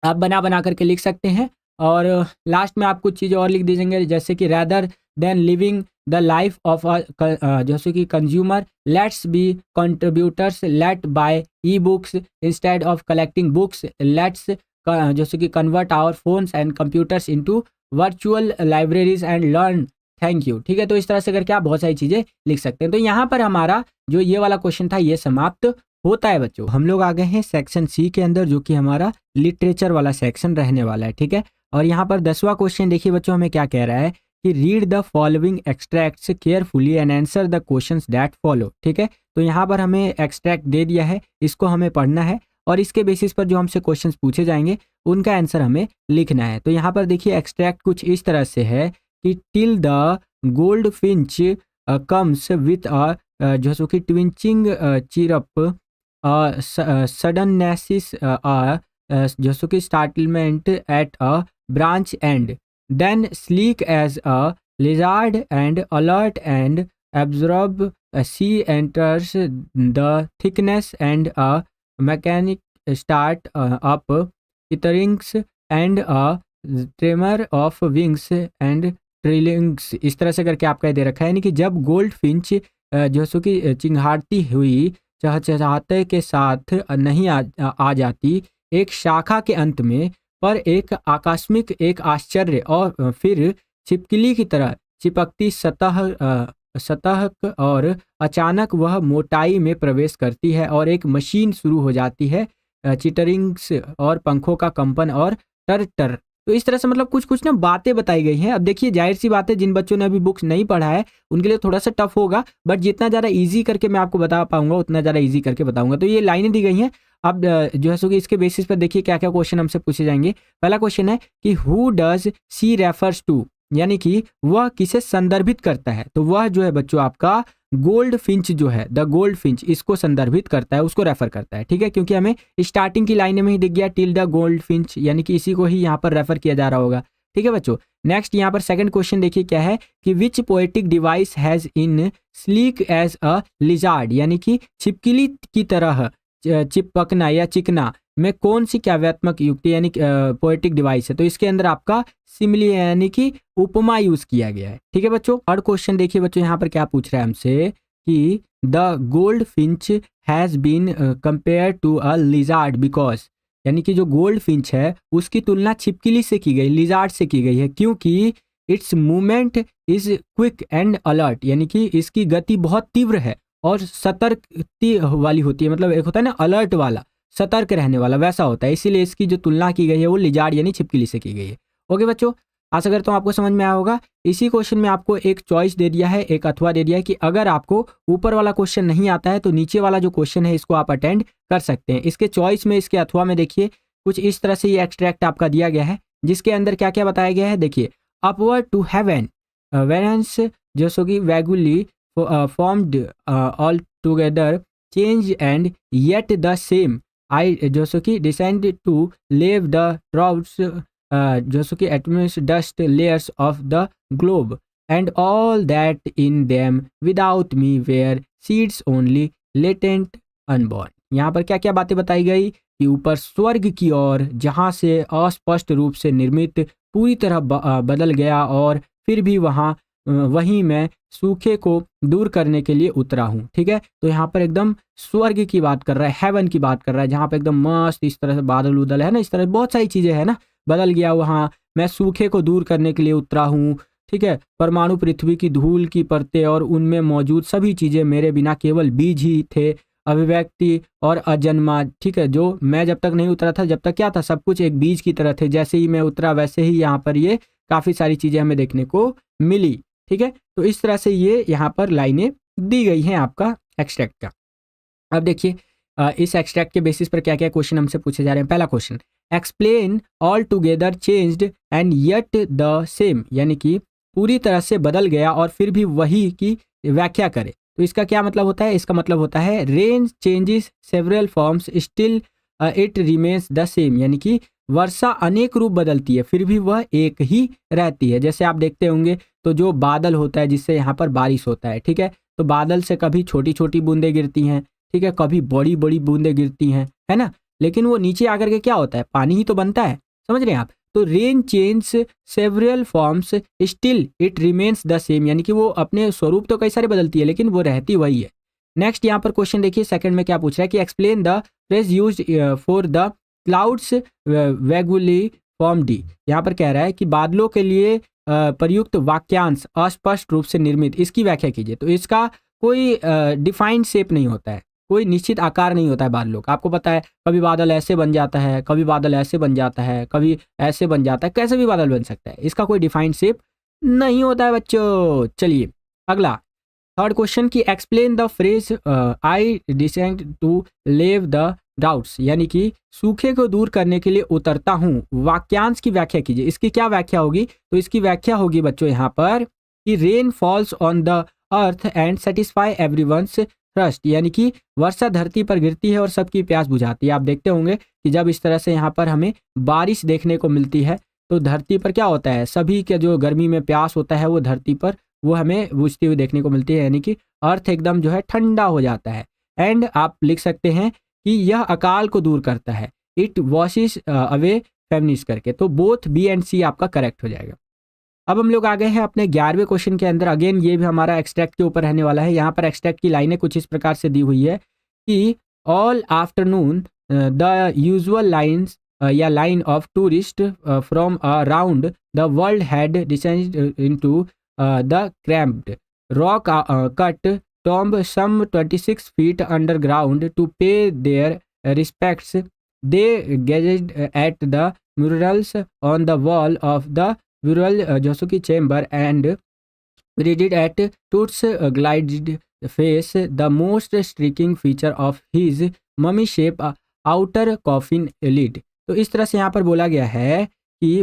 आप बना बना करके लिख सकते हैं और लास्ट में आप कुछ चीज़ें और लिख दीजिएंगे, जैसे कि rather than living the life of जैसे कि consumer let's be contributors, let buy e books instead of collecting books, let's जैसे कि convert our phones and computers into virtual libraries and learn, thank you. ठीक है, तो इस तरह से करके आप बहुत सारी चीज़ें लिख सकते हैं। तो यहाँ पर हमारा जो ये वाला क्वेश्चन था ये समाप्त होता है बच्चों। हम लोग आ गए हैं सेक्शन सी के अंदर, जो कि हमारा लिटरेचर वाला सेक्शन रहने वाला है। ठीक है, और यहाँ पर 10वां क्वेश्चन देखिए बच्चों हमें क्या कह रहा है कि read the following extracts carefully and answer the questions that follow. ठीक है, तो यहाँ पर हमें एक्सट्रैक्ट दे दिया है, इसको हमें पढ़ना है और इसके बेसिस पर जो हमसे क्वेश्चंस पूछे जाएंगे उनका आंसर हमें लिखना है। तो यहाँ पर देखिए एक्सट्रैक्ट कुछ इस तरह से है कि till the goldfinch comes with a जैसे कि ट्विंचिंग चिरप, सडननेसिस, जैसे कि startlement at a branch end, then sleek as a lizard and alert and absorb she enters the thickness and a mechanic start up chitterings and a tremor of wings and trillings. इस तरह से करके आपका दे रखा है, यानी कि जब गोल्ड फिंच जैसो कि चिंघाड़ती हुई चहचहाते के साथ नहीं आ जाती एक शाखा के अंत में, पर एक आकस्मिक, एक आश्चर्य और फिर छिपकली की तरह चिपकती सतह और अचानक वह मोटाई में प्रवेश करती है और एक मशीन शुरू हो जाती है, चिटरिंग्स और पंखों का कंपन और टर टर। तो इस तरह से मतलब कुछ कुछ ना बातें बताई गई हैं। अब देखिए जाहिर सी बात है जिन बच्चों ने अभी बुक्स नहीं पढ़ा है उनके लिए थोड़ा सा टफ होगा, बट जितना ज़्यादा इजी करके मैं आपको बता पाऊंगा उतना ज़्यादा इजी करके बताऊंगा। तो ये लाइनें दी गई हैं। अब जो है सो कि इसके बेसिस पर देखिए क्या क्या क्वेश्चन हमसे पूछे जाएंगे। पहला क्वेश्चन है कि who does she refers to, यानी कि वह किसे संदर्भित करता है। तो वह जो है बच्चों आपका गोल्ड फिंच जो है, द गोल्ड फिंच, इसको संदर्भित करता है, उसको रेफर करता है। ठीक है, क्योंकि हमें स्टार्टिंग की लाइन में ही दिख गया टिल द गोल्ड फिंच, यानी कि इसी को ही यहाँ पर रेफर किया जा रहा होगा। ठीक है बच्चों, नेक्स्ट यहाँ पर सेकंड क्वेश्चन देखिए क्या है कि which poetic device has in sleek as a lizard, यानी कि छिपकली की तरह चिपकना या चिकना, में कौन सी काव्यात्मक युक्ति यानी पोएटिक डिवाइस है? तो इसके अंदर आपका सिमिली यानी कि उपमा यूज किया गया है। ठीक है बच्चों। और क्वेश्चन देखिए बच्चों, यहाँ पर क्या पूछ रहा है हमसे कि the goldfinch has been compare to a lizard because, यानी कि जो गोल्ड फिंच है उसकी तुलना छिपकली से की गई, लिजार्ड से की गई है, क्योंकि it's movement is quick and alert, यानी कि इसकी गति बहुत तीव्र है और सतर्कती वाली होती है। मतलब एक होता है ना अलर्ट वाला, सतर्क रहने वाला, वैसा होता है, इसीलिए इसकी जो तुलना की गई है वो लिजार्ड यानी छिपकली से की गई है। ओके बच्चों, आशा करता हूँ आपको समझ में आया होगा। इसी क्वेश्चन में आपको एक चॉइस दे दिया है, एक अथवा दे दिया है कि अगर आपको ऊपर वाला क्वेश्चन नहीं आता है तो नीचे वाला जो क्वेश्चन है इसको आप अटेंड कर सकते हैं। इसके चॉइस में, इसके अथवा में देखिए कुछ इस तरह से ये एक्सट्रैक्ट आपका दिया गया है, जिसके अंदर क्या क्या बताया गया है। देखिए, अपवर्ड टू हेवन वेरेंस जैसो कि vaguely formed all together changed and yet the same I जैसो कि descend to lave the droughts जैसो कि atoms dust layers of the globe and all that in them without me were seeds only latent unborn. यहाँ पर क्या क्या बातें बताई गई कि ऊपर स्वर्ग की ओर जहाँ से अस्पष्ट रूप से निर्मित पूरी तरह बदल गया और फिर भी वहीं मैं सूखे को दूर करने के लिए उतरा हूँ। ठीक है, तो यहाँ पर एकदम स्वर्ग की बात कर रहा है, हेवन की बात कर रहा है, जहाँ पर एकदम मस्त इस तरह से बादल उदल है ना, इस तरह बहुत सारी चीज़ें है ना, बदल गया वहाँ, मैं सूखे को दूर करने के लिए उतरा हूँ। ठीक है, परमाणु पृथ्वी की धूल की परतें और उनमें मौजूद सभी चीज़ें मेरे बिना केवल बीज ही थे, अभिव्यक्ति और अजन्मा। ठीक है, जो मैं जब तक नहीं उतरा था, जब तक क्या था, सब कुछ एक बीज की तरह थे, जैसे ही मैं उतरा वैसे ही यहाँ पर ये काफ़ी सारी चीज़ें हमें देखने को मिली। ठीक है, तो इस तरह से ये यहाँ पर लाइनें दी गई हैं आपका एक्सट्रैक्ट का। अब देखिए इस एक्सट्रैक्ट के बेसिस पर क्या क्या क्वेश्चन हमसे पूछे जा रहे हैं। पहला question, explain all together changed and yet the same, यानी कि पूरी तरह से बदल गया और फिर भी वही की व्याख्या करे। तो इसका क्या मतलब होता है? इसका मतलब होता है rain changes several forms still it remains the same, यानी कि वर्षा अनेक रूप बदलती है फिर भी वह एक ही रहती है। जैसे आप देखते होंगे तो जो बादल होता है जिससे यहाँ पर बारिश होता है, ठीक है, तो बादल से कभी छोटी छोटी बूंदें गिरती हैं, ठीक है, कभी बड़ी बड़ी बूंदें गिरती हैं, है ना, लेकिन वो नीचे आकर के क्या होता है, पानी ही तो बनता है। समझ रहे हैं आप? तो rain change several forms still it remains the same, यानी कि वो अपने स्वरूप तो कई सारे बदलती है लेकिन वो रहती वही है। नेक्स्ट यहाँ पर क्वेश्चन देखिए, सेकंड में क्या पूछ रहा है कि explain the phrase used for the clouds vaguely formed. यहाँ पर कह रहा है कि बादलों के लिए प्रयुक्त वाक्यांश अस्पष्ट रूप से निर्मित, इसकी व्याख्या कीजिए। तो इसका कोई डिफाइंड शेप नहीं होता है, कोई निश्चित आकार नहीं होता है बादलों का। आपको पता है कभी बादल ऐसे बन जाता है, कभी बादल ऐसे बन जाता है, कभी ऐसे बन जाता है, कैसे भी बादल बन सकता है, इसका कोई डिफाइंड शेप नहीं होता है बच्चों। चलिए अगला थर्ड क्वेश्चन की explain the phrase I descend to lave the droughts, यानी कि सूखे को दूर करने के लिए उतरता हूँ, वाक्यांश की व्याख्या कीजिए। इसकी क्या व्याख्या होगी? तो इसकी व्याख्या होगी बच्चों यहाँ पर कि rain falls on the earth and satisfy everyone's thirst, यानी कि वर्षा धरती पर गिरती है और सबकी प्यास बुझाती है। आप देखते होंगे कि जब इस तरह से यहाँ पर हमें बारिश देखने को मिलती है तो धरती पर क्या होता है, सभी के जो गर्मी में प्यास होता है वो धरती पर वो हमें बुझती हुई देखने को मिलती है, यानी कि अर्थ एकदम जो है ठंडा हो जाता है। एंड आप लिख सकते हैं कि यह अकाल को दूर करता है, इट वॉशिश अवे फेमिनिस करके। तो बोथ बी एंड सी आपका करेक्ट हो जाएगा। अब हम लोग आ गए हैं अपने 11वें क्वेश्चन के अंदर। अगेन ये भी हमारा एक्सट्रैक्ट के ऊपर रहने वाला है। यहाँ पर एक्सट्रैक्ट की लाइनें कुछ इस प्रकार से दी हुई है कि all afternoon the usual lines या line of tourist from around the world had descended into the cramped rock cut tomb some 26 feet underground to pay their respects. They gazed at the murals on the wall of the burial Josuke chamber and read at Toots' glided face, the most striking feature of his mummy-shaped outer coffin lid. तो इस तरह से यहाँ पर बोला गया है कि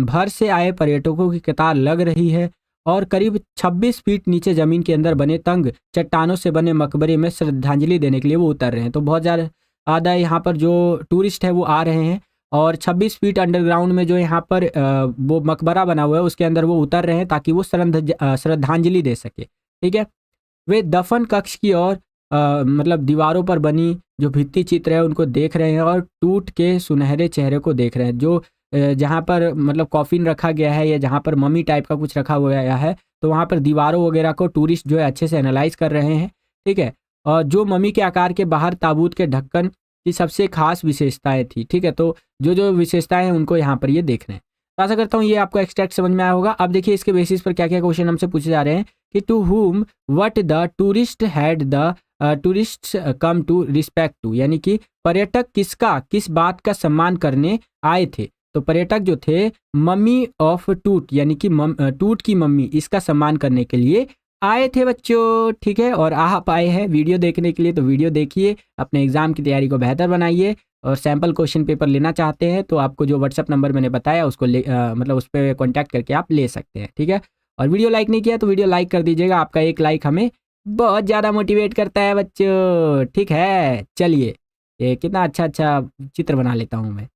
भर से आए पर्यटकों की कतार लग रही है और करीब 26 फीट नीचे ज़मीन के अंदर बने तंग चट्टानों से बने मकबरे में श्रद्धांजलि देने के लिए वो उतर रहे हैं। तो बहुत ज़्यादा यहाँ पर जो टूरिस्ट है वो आ रहे हैं और 26 फीट अंडरग्राउंड में जो यहाँ पर वो मकबरा बना हुआ है उसके अंदर वो उतर रहे हैं ताकि वो श्रद्धांजलि दे सके। ठीक है, वे दफन कक्ष की ओर मतलब दीवारों पर बनी जो भित्ति चित्र है उनको देख रहे हैं और टूट के सुनहरे चेहरे को देख रहे हैं। जो जहाँ पर मतलब कॉफिन रखा गया है या जहाँ पर मम्मी टाइप का कुछ रखा हुआ है तो वहाँ पर दीवारों वगैरह को टूरिस्ट जो है अच्छे से एनालाइज कर रहे हैं, ठीक है। और जो मम्मी के आकार के बाहर ताबूत के ढक्कन की सबसे खास विशेषताएं थी, ठीक है। तो जो जो विशेषताएं हैं उनको यहाँ पर ये देख रहे हैं। तो आशा करता हूँ ये आपको एक्सट्रैक्ट समझ में आया होगा। अब देखिए इसके बेसिस पर क्या क्या क्वेश्चन हमसे पूछे जा रहे हैं कि to whom what the tourist had the tourist come to respect to, यानी कि पर्यटक किस बात का सम्मान करने आए थे। तो पर्यटक जो थे मम्मी ऑफ टूट, यानी कि टूट की मम्मी, इसका सम्मान करने के लिए आए थे बच्चों, ठीक है। और आप आए हैं वीडियो देखने के लिए, तो वीडियो देखिए, अपने एग्जाम की तैयारी को बेहतर बनाइए। और सैम्पल क्वेश्चन पेपर लेना चाहते हैं तो आपको जो व्हाट्सअप नंबर मैंने बताया उसको मतलब उस पर कॉन्टैक्ट करके आप ले सकते हैं, ठीक है। और वीडियो लाइक नहीं किया तो वीडियो लाइक कर दीजिएगा, आपका एक लाइक हमें बहुत ज़्यादा मोटिवेट करता है बच्चों, ठीक है। चलिए, ये कितना अच्छा अच्छा चित्र बना लेता हूँ मैं।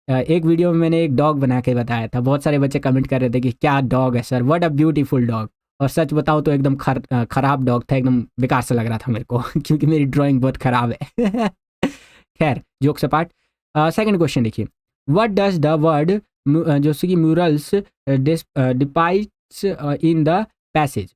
एक वीडियो में मैंने एक डॉग बना के बताया था, बहुत सारे बच्चे कमेंट कर रहे थे कि क्या डॉग है sir, what a beautiful dog. और सच बताऊँ तो एकदम खराब डॉग था, एकदम बेकार सा लग रहा था मेरे को क्योंकि मेरी ड्राइंग बहुत खराब है खैर, जोक से पार्ट। सेकंड क्वेश्चन देखिए, व्हाट डज द वर्ड जो कि म्यूरल्स डिपाइट्स इन द पैसेज,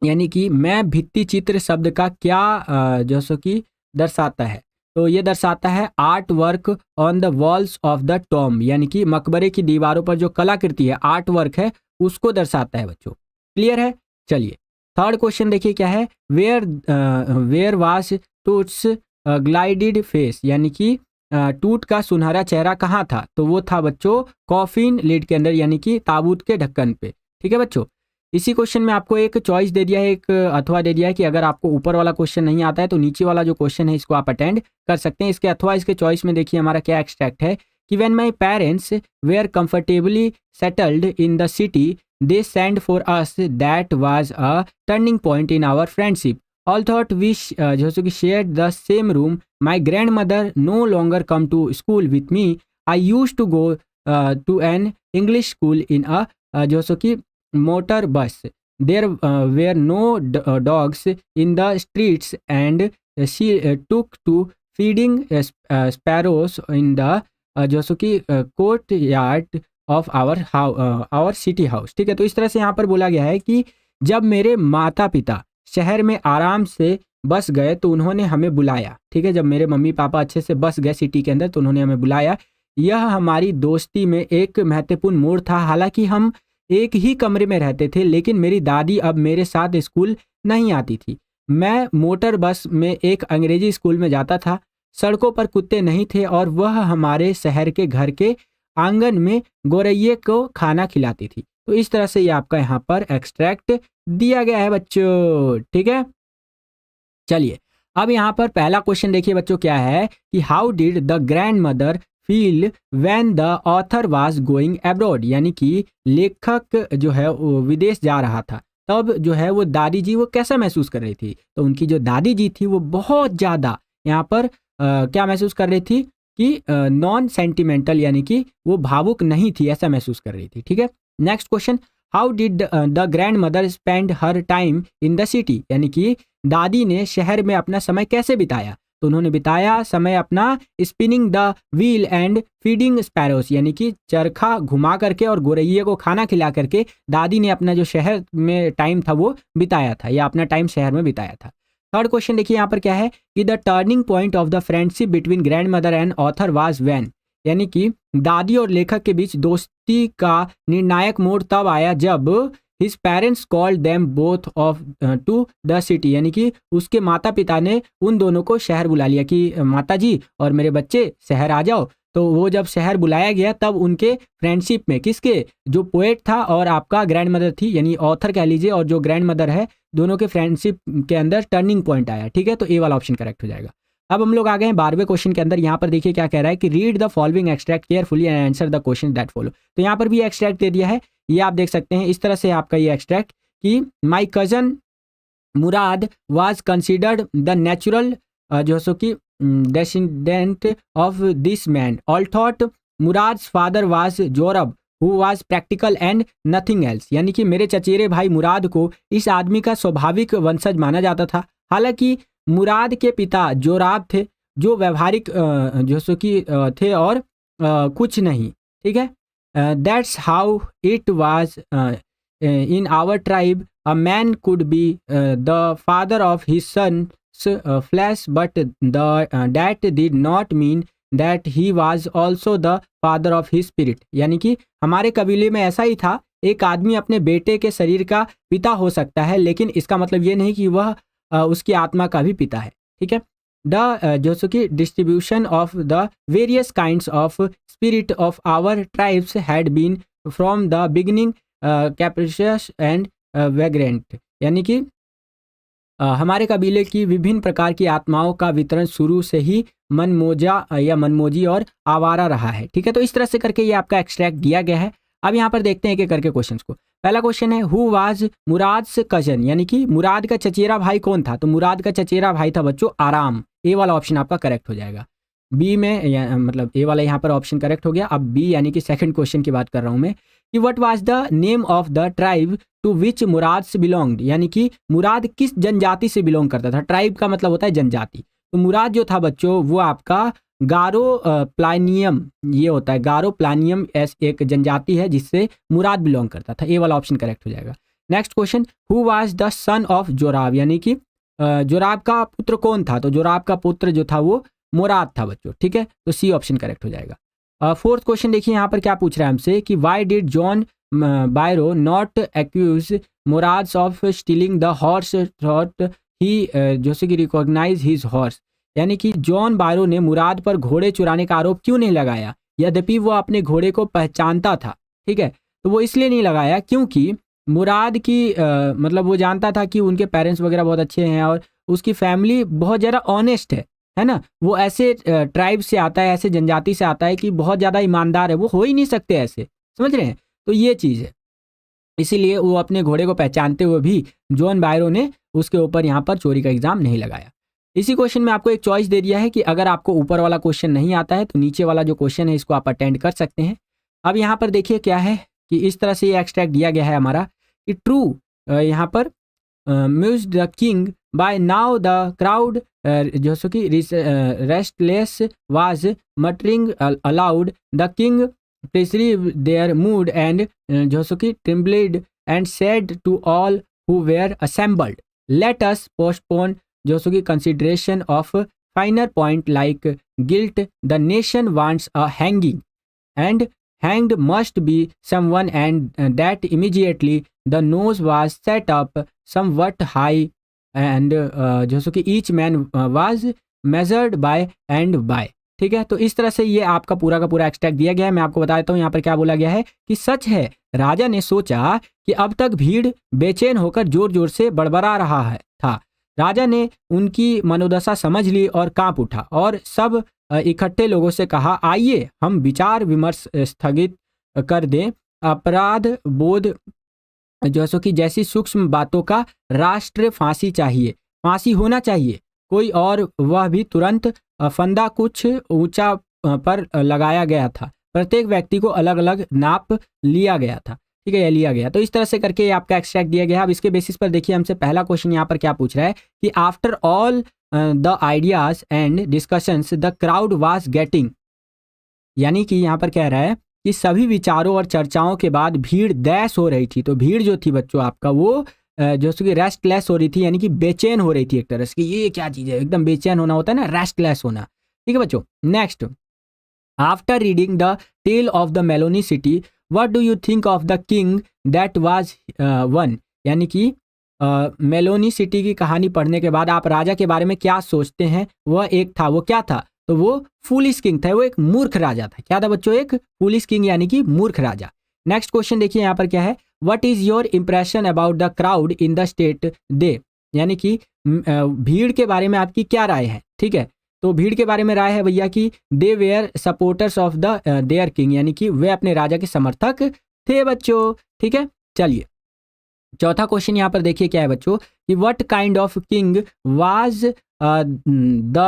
यानी कि मैं भित्ति चित्र शब्द का क्या जो कि दर्शाता है। तो ये दर्शाता है art work on the walls of the Tom, यानी कि मकबरे की दीवारों पर जो कलाकृति है, आर्ट वर्क है, उसको दर्शाता है बच्चों। क्लियर है। चलिए थर्ड क्वेश्चन देखिए क्या है, where was Tut's glided face, यानी कि टूट का सुनहरा चेहरा कहाँ था। तो वो था बच्चों कॉफिन लिड के अंदर, यानी कि ताबूत के ढक्कन पे, ठीक है बच्चों। इसी क्वेश्चन में आपको एक चॉइस दे दिया है, एक अथवा दे दिया है कि अगर आपको ऊपर वाला क्वेश्चन नहीं आता है तो नीचे वाला जो क्वेश्चन है इसको आप अटेंड कर सकते हैं। इसके अथवा इसके चॉइस में देखिए हमारा क्या एक्सट्रैक्ट है कि when my parents were comfortably settled in the city they send for us, that was a turning point in our friendship. Although we जो कि shared the same room, my grandmother no longer come to school with me, I used to go to an English school in a जो कि motor bus. There were no dogs in the streets, and she took to feeding sparrows in the जो सो कि courtyard of our city house, ठीक है। तो इस तरह से यहाँ पर बोला गया है कि जब मेरे माता पिता शहर में आराम से बस गए तो उन्होंने हमें बुलाया, ठीक है। जब मेरे मम्मी पापा अच्छे से बस गए सिटी के अंदर तो उन्होंने हमें बुलाया। यह हमारी दोस्ती में एक महत्वपूर्ण मोड़ था। हालांकि हम एक ही कमरे में रहते थे, लेकिन मेरी दादी अब मेरे साथ स्कूल नहीं आती थी। मैं मोटर बस में एक अंग्रेजी स्कूल में जाता था। सड़कों पर कुत्ते नहीं थे और वह हमारे शहर के घर के आंगन में गोरैये को खाना खिलाती थी। तो इस तरह से ये आपका यहाँ पर एक्सट्रैक्ट दिया गया है बच्चों, ठीक है। चलिए अब यहाँ पर पहला क्वेश्चन देखिए बच्चों क्या है कि how did the grand mother feel when the author was going abroad, यानी कि लेखक जो है वो विदेश जा रहा था, तब जो है वो दादी जी वो कैसा महसूस कर रही थी। तो उनकी जो दादी जी थी वो बहुत ज़्यादा यहाँ पर क्या महसूस कर रही थी कि नॉन सेंटिमेंटल, यानी कि वो भावुक नहीं थी, ऐसा महसूस कर रही थी, ठीक है। Next question, how did the grand mother spend her time in the city, यानी कि दादी ने शहर में अपना समय कैसे बिताया। तो उन्होंने बिताया समय अपना spinning the wheel and feeding sparrows, यानी कि चरखा घुमा करके और गोरैये को खाना खिला करके दादी ने अपना जो शहर में टाइम था वो बिताया था, या अपना टाइम शहर में बिताया था। थर्ड क्वेश्चन देखिए यहाँ पर क्या है कि the turning point of the friendship between grand mother and author was when, यानी कि दादी और लेखक के बीच दोस्ती का निर्णायक मोड़ तब आया जब his parents called them both off to the city, यानी कि उसके माता पिता ने उन दोनों को शहर बुला लिया कि माता जी और मेरे बच्चे शहर आ जाओ। तो वो जब शहर बुलाया गया तब उनके फ्रेंडशिप में किसके, जो पोएट था और आपका ग्रैंड मदर थी, यानी ऑथर कह लीजिए और जो ग्रैंड मदर है, दोनों के फ्रेंडशिप के अंदर टर्निंग पॉइंट आया, ठीक है। तो ए वाला ऑप्शन करेक्ट हो जाएगा। अब हम लोग आ गए हैं 12वें क्वेश्चन के अंदर। यहाँ पर देखिए क्या कह रहा है कि read the following extract carefully and answer the question that follow. तो यहाँ पर भी एक्सट्रैक्ट दे दिया है, ये आप देख सकते हैं इस तरह से आपका ये एक्सट्रैक्ट कि my cousin Murad was considered the natural जो सो कि descendant of this man, although Murad's father was Jorab who was practical and nothing else, यानी कि मेरे चचेरे भाई मुराद को इस आदमी का स्वाभाविक वंशज माना जाता था। हालांकि मुराद के पिता जोराब थे जो व्यवहारिक जो कि थे और कुछ नहीं, ठीक है। That's how it was in our tribe, a man could be the father of his son flesh, but that did not mean that he was also the father of his spirit, यानी कि हमारे कबीले में ऐसा ही था, एक आदमी अपने बेटे के शरीर का पिता हो सकता है लेकिन इसका मतलब ये नहीं कि वह उसकी आत्मा का भी पिता है, ठीक है। द जो कि distribution of the various kinds of spirit of our tribes had been from the beginning capricious and vagrant, यानी कि हमारे कबीले की विभिन्न प्रकार की आत्माओं का वितरण शुरू से ही मनमोजा या मनमोजी और आवारा रहा है, ठीक है। तो इस तरह से करके ये आपका एक्सट्रैक्ट दिया गया है। अब यहाँ पर देखते हैं एक एक करके क्वेश्चंस को। पहला क्वेश्चन है हु वाज मुराद्स कजन, यानी कि मुराद का चचेरा भाई कौन था? तो मुराद का चचेरा भाई था बच्चों आराम। ए वाला ऑप्शन आपका करेक्ट हो जाएगा। बी में मतलब ए वाला यहाँ पर ऑप्शन करेक्ट हो गया। अब बी यानी कि सेकंड क्वेश्चन की बात कर रहा हूँ मैं कि what was the name of the tribe to which Mourad से बिलोंग्ड, यानी कि मुराद किस जनजाति से बिलोंग करता था। ट्राइब का मतलब होता है जनजाति। तो मुराद जो था बच्चों वो आपका गारो प्लानियम, ये होता है गारो प्लानियम एक जनजाति है जिससे मुराद बिलोंग करता था। ए वाला ऑप्शन करेक्ट हो जाएगा। Next question who was the son of Zorab, यानी कि जोराब का पुत्र कौन था? तो जोराब का पुत्र जो था वो मुराद था बच्चों, ठीक है। तो सी ऑप्शन करेक्ट हो जाएगा। फोर्थ क्वेश्चन देखिए यहाँ पर क्या पूछ रहा है हमसे कि why did John Byro not accuse Mourad of stealing the horse thought he जैसे कि रिकॉग्नाइज हिज हॉर्स, यानी कि जॉन बायरो ने मुराद पर घोड़े चुराने का आरोप क्यों नहीं लगाया, यद्यपि वो अपने घोड़े को पहचानता था, ठीक है। तो वो इसलिए नहीं लगाया क्योंकि मुराद की मतलब वो जानता था कि उनके पेरेंट्स वगैरह बहुत अच्छे हैं और उसकी फैमिली बहुत ज़्यादा ऑनेस्ट है ना। वो ऐसे ट्राइब से आता है, ऐसे जनजाति से आता है कि बहुत ज़्यादा ईमानदार है, वो हो ही नहीं सकते ऐसे, समझ रहे हैं। तो ये चीज़ है, इसीलिए वो अपने घोड़े को पहचानते हुए भी जॉन बायरो ने उसके ऊपर यहाँ पर चोरी का एग्जाम नहीं लगाया। इसी क्वेश्चन में आपको एक चॉइस दे दिया है कि अगर आपको ऊपर वाला क्वेश्चन नहीं आता है तो नीचे वाला जो क्वेश्चन है इसको आप अटेंड कर सकते हैं। अब यहाँ पर देखिए क्या है कि इस तरह से ये एक्सट्रैक्ट दिया गया है हमारा कि ट्रू यहाँ पर muse the king by now the crowd जो सो कि restless was muttering aloud the king perceived their mood and जो सो कि trembled and said to all who were assembled, let us postpone जो सो कि consideration of finer point like guilt, the nation wants a hanging and hanged must be someone, and that immediately the nose was set up somewhat high and जो सो कि each man was measured by and by, ठीक है। तो इस तरह से ये आपका पूरा का पूरा एक्सट्रैक्ट दिया गया है। मैं आपको बता देता हूँ यहाँ पर क्या बोला गया है कि सच है राजा ने सोचा कि अब तक भीड़ बेचैन होकर जोर जोर से बड़बड़ा रहा है था। राजा ने उनकी मनोदशा समझ ली और कांप उठा और सब इकट्ठे लोगों से कहा आइए हम विचार विमर्श स्थगित कर दें। अपराध बोध जो सो कि जैसी सूक्ष्म बातों का राष्ट्र फांसी चाहिए, फांसी होना चाहिए कोई, और वह भी तुरंत। फंदा कुछ ऊंचा पर लगाया गया था, प्रत्येक व्यक्ति को अलग अलग नाप लिया गया था, ठीक है, लिया गया। तो इस तरह से करके ये आपका एक्सट्रैक्ट दिया गया है। अब इसके बेसिस पर देखिए हमसे पहला क्वेश्चन यहाँ पर क्या पूछ रहा है कि after all the ideas and discussions the crowd was getting, यानी कि यहाँ पर कह रहा है कि सभी विचारों और चर्चाओं के बाद भीड़ दैश हो रही थी। तो भीड़ जो थी बच्चों आपका वो जो कि रेस्टलेस हो रही थी, यानी कि बेचैन हो रही थी एक तरह से कि ये क्या चीज़ है, एकदम बेचैन होना होता है ना, रेस्टलेस होना, ठीक है बच्चों। Next, after reading the tale of the melon city what do you think of the king that was one, यानी कि मेलोनी सिटी की कहानी पढ़ने के बाद आप राजा के बारे में क्या सोचते हैं? वह एक था, वो क्या था? तो वो फूलिश किंग था, वो एक मूर्ख राजा था। क्या था बच्चों? एक फूलिश किंग यानी कि मूर्ख राजा। नेक्स्ट क्वेश्चन देखिए यहाँ पर क्या है, what is your impression about the crowd in the state they, यानी कि भीड़ के बारे में आपकी क्या राय है, ठीक है। तो भीड़ के बारे में राय है भैया कि they were supporters of the their king, यानी कि वे अपने राजा के समर्थक थे बच्चों, ठीक है। चलिए चौथा क्वेश्चन यहाँ पर देखिए क्या है बच्चों कि what kind of king was the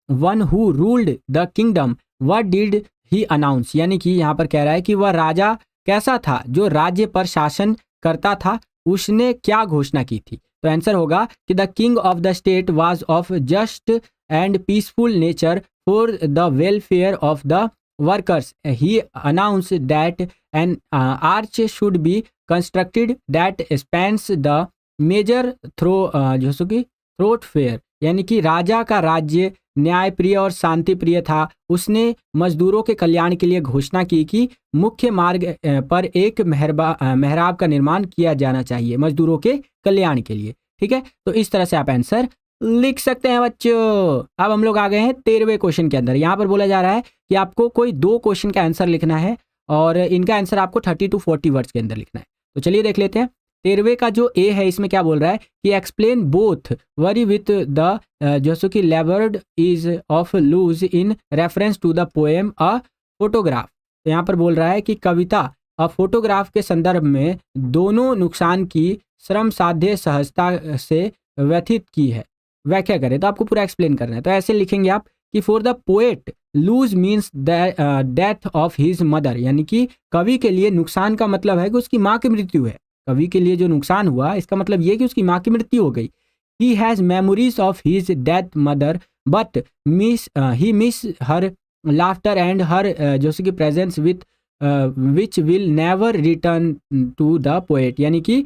one who ruled the kingdom, what did he announce, यानी कि यहाँ पर कह रहा है कि वह राजा कैसा था जो राज्य पर शासन करता था, उसने क्या घोषणा की थी। तो आंसर होगा कि the king of the state was of just and peaceful nature for the welfare of the workers. He announce that an arch should be constructed that spans the major thoroughfare, यानी कि राजा का राज्य न्यायप्रिय और शांति प्रिय था। उसने मजदूरों के कल्याण के लिए घोषणा की कि मुख्य मार्ग पर एक मेहराब का निर्माण किया जाना चाहिए मजदूरों के कल्याण के लिए। ठीक है, तो इस तरह से आप आंसर लिख सकते हैं बच्चों। अब हम लोग आ गए हैं 13वें क्वेश्चन के अंदर। यहाँ पर बोला जा रहा है कि आपको कोई 2 क्वेश्चन का आंसर लिखना है और इनका आंसर आपको 30 to 40 वर्ड्स के अंदर लिखना है। तो चलिए देख लेते हैं। 13वें का जो ए है इसमें क्या बोल रहा है कि explain both worry with the जैसे कि levered is of lose in reference to the poem a photograph. तो यहाँ पर बोल रहा है कि कविता अ फोटोग्राफ के संदर्भ में दोनों नुकसान की श्रम साध्य सहजता से व्यथित की है, व्याख्या करें। तो आपको पूरा एक्सप्लेन करना है। तो ऐसे लिखेंगे आप कि for the poet lose means death of his mother, यानी कि कवि के लिए नुकसान का मतलब है कि उसकी माँ की मृत्यु है। कवि के लिए जो नुकसान हुआ इसका मतलब ये कि उसकी माँ की मृत्यु हो गई। He has memories of his death mother but he miss her laughter and her जैसे कि presence with which will never return to the poet, यानी कि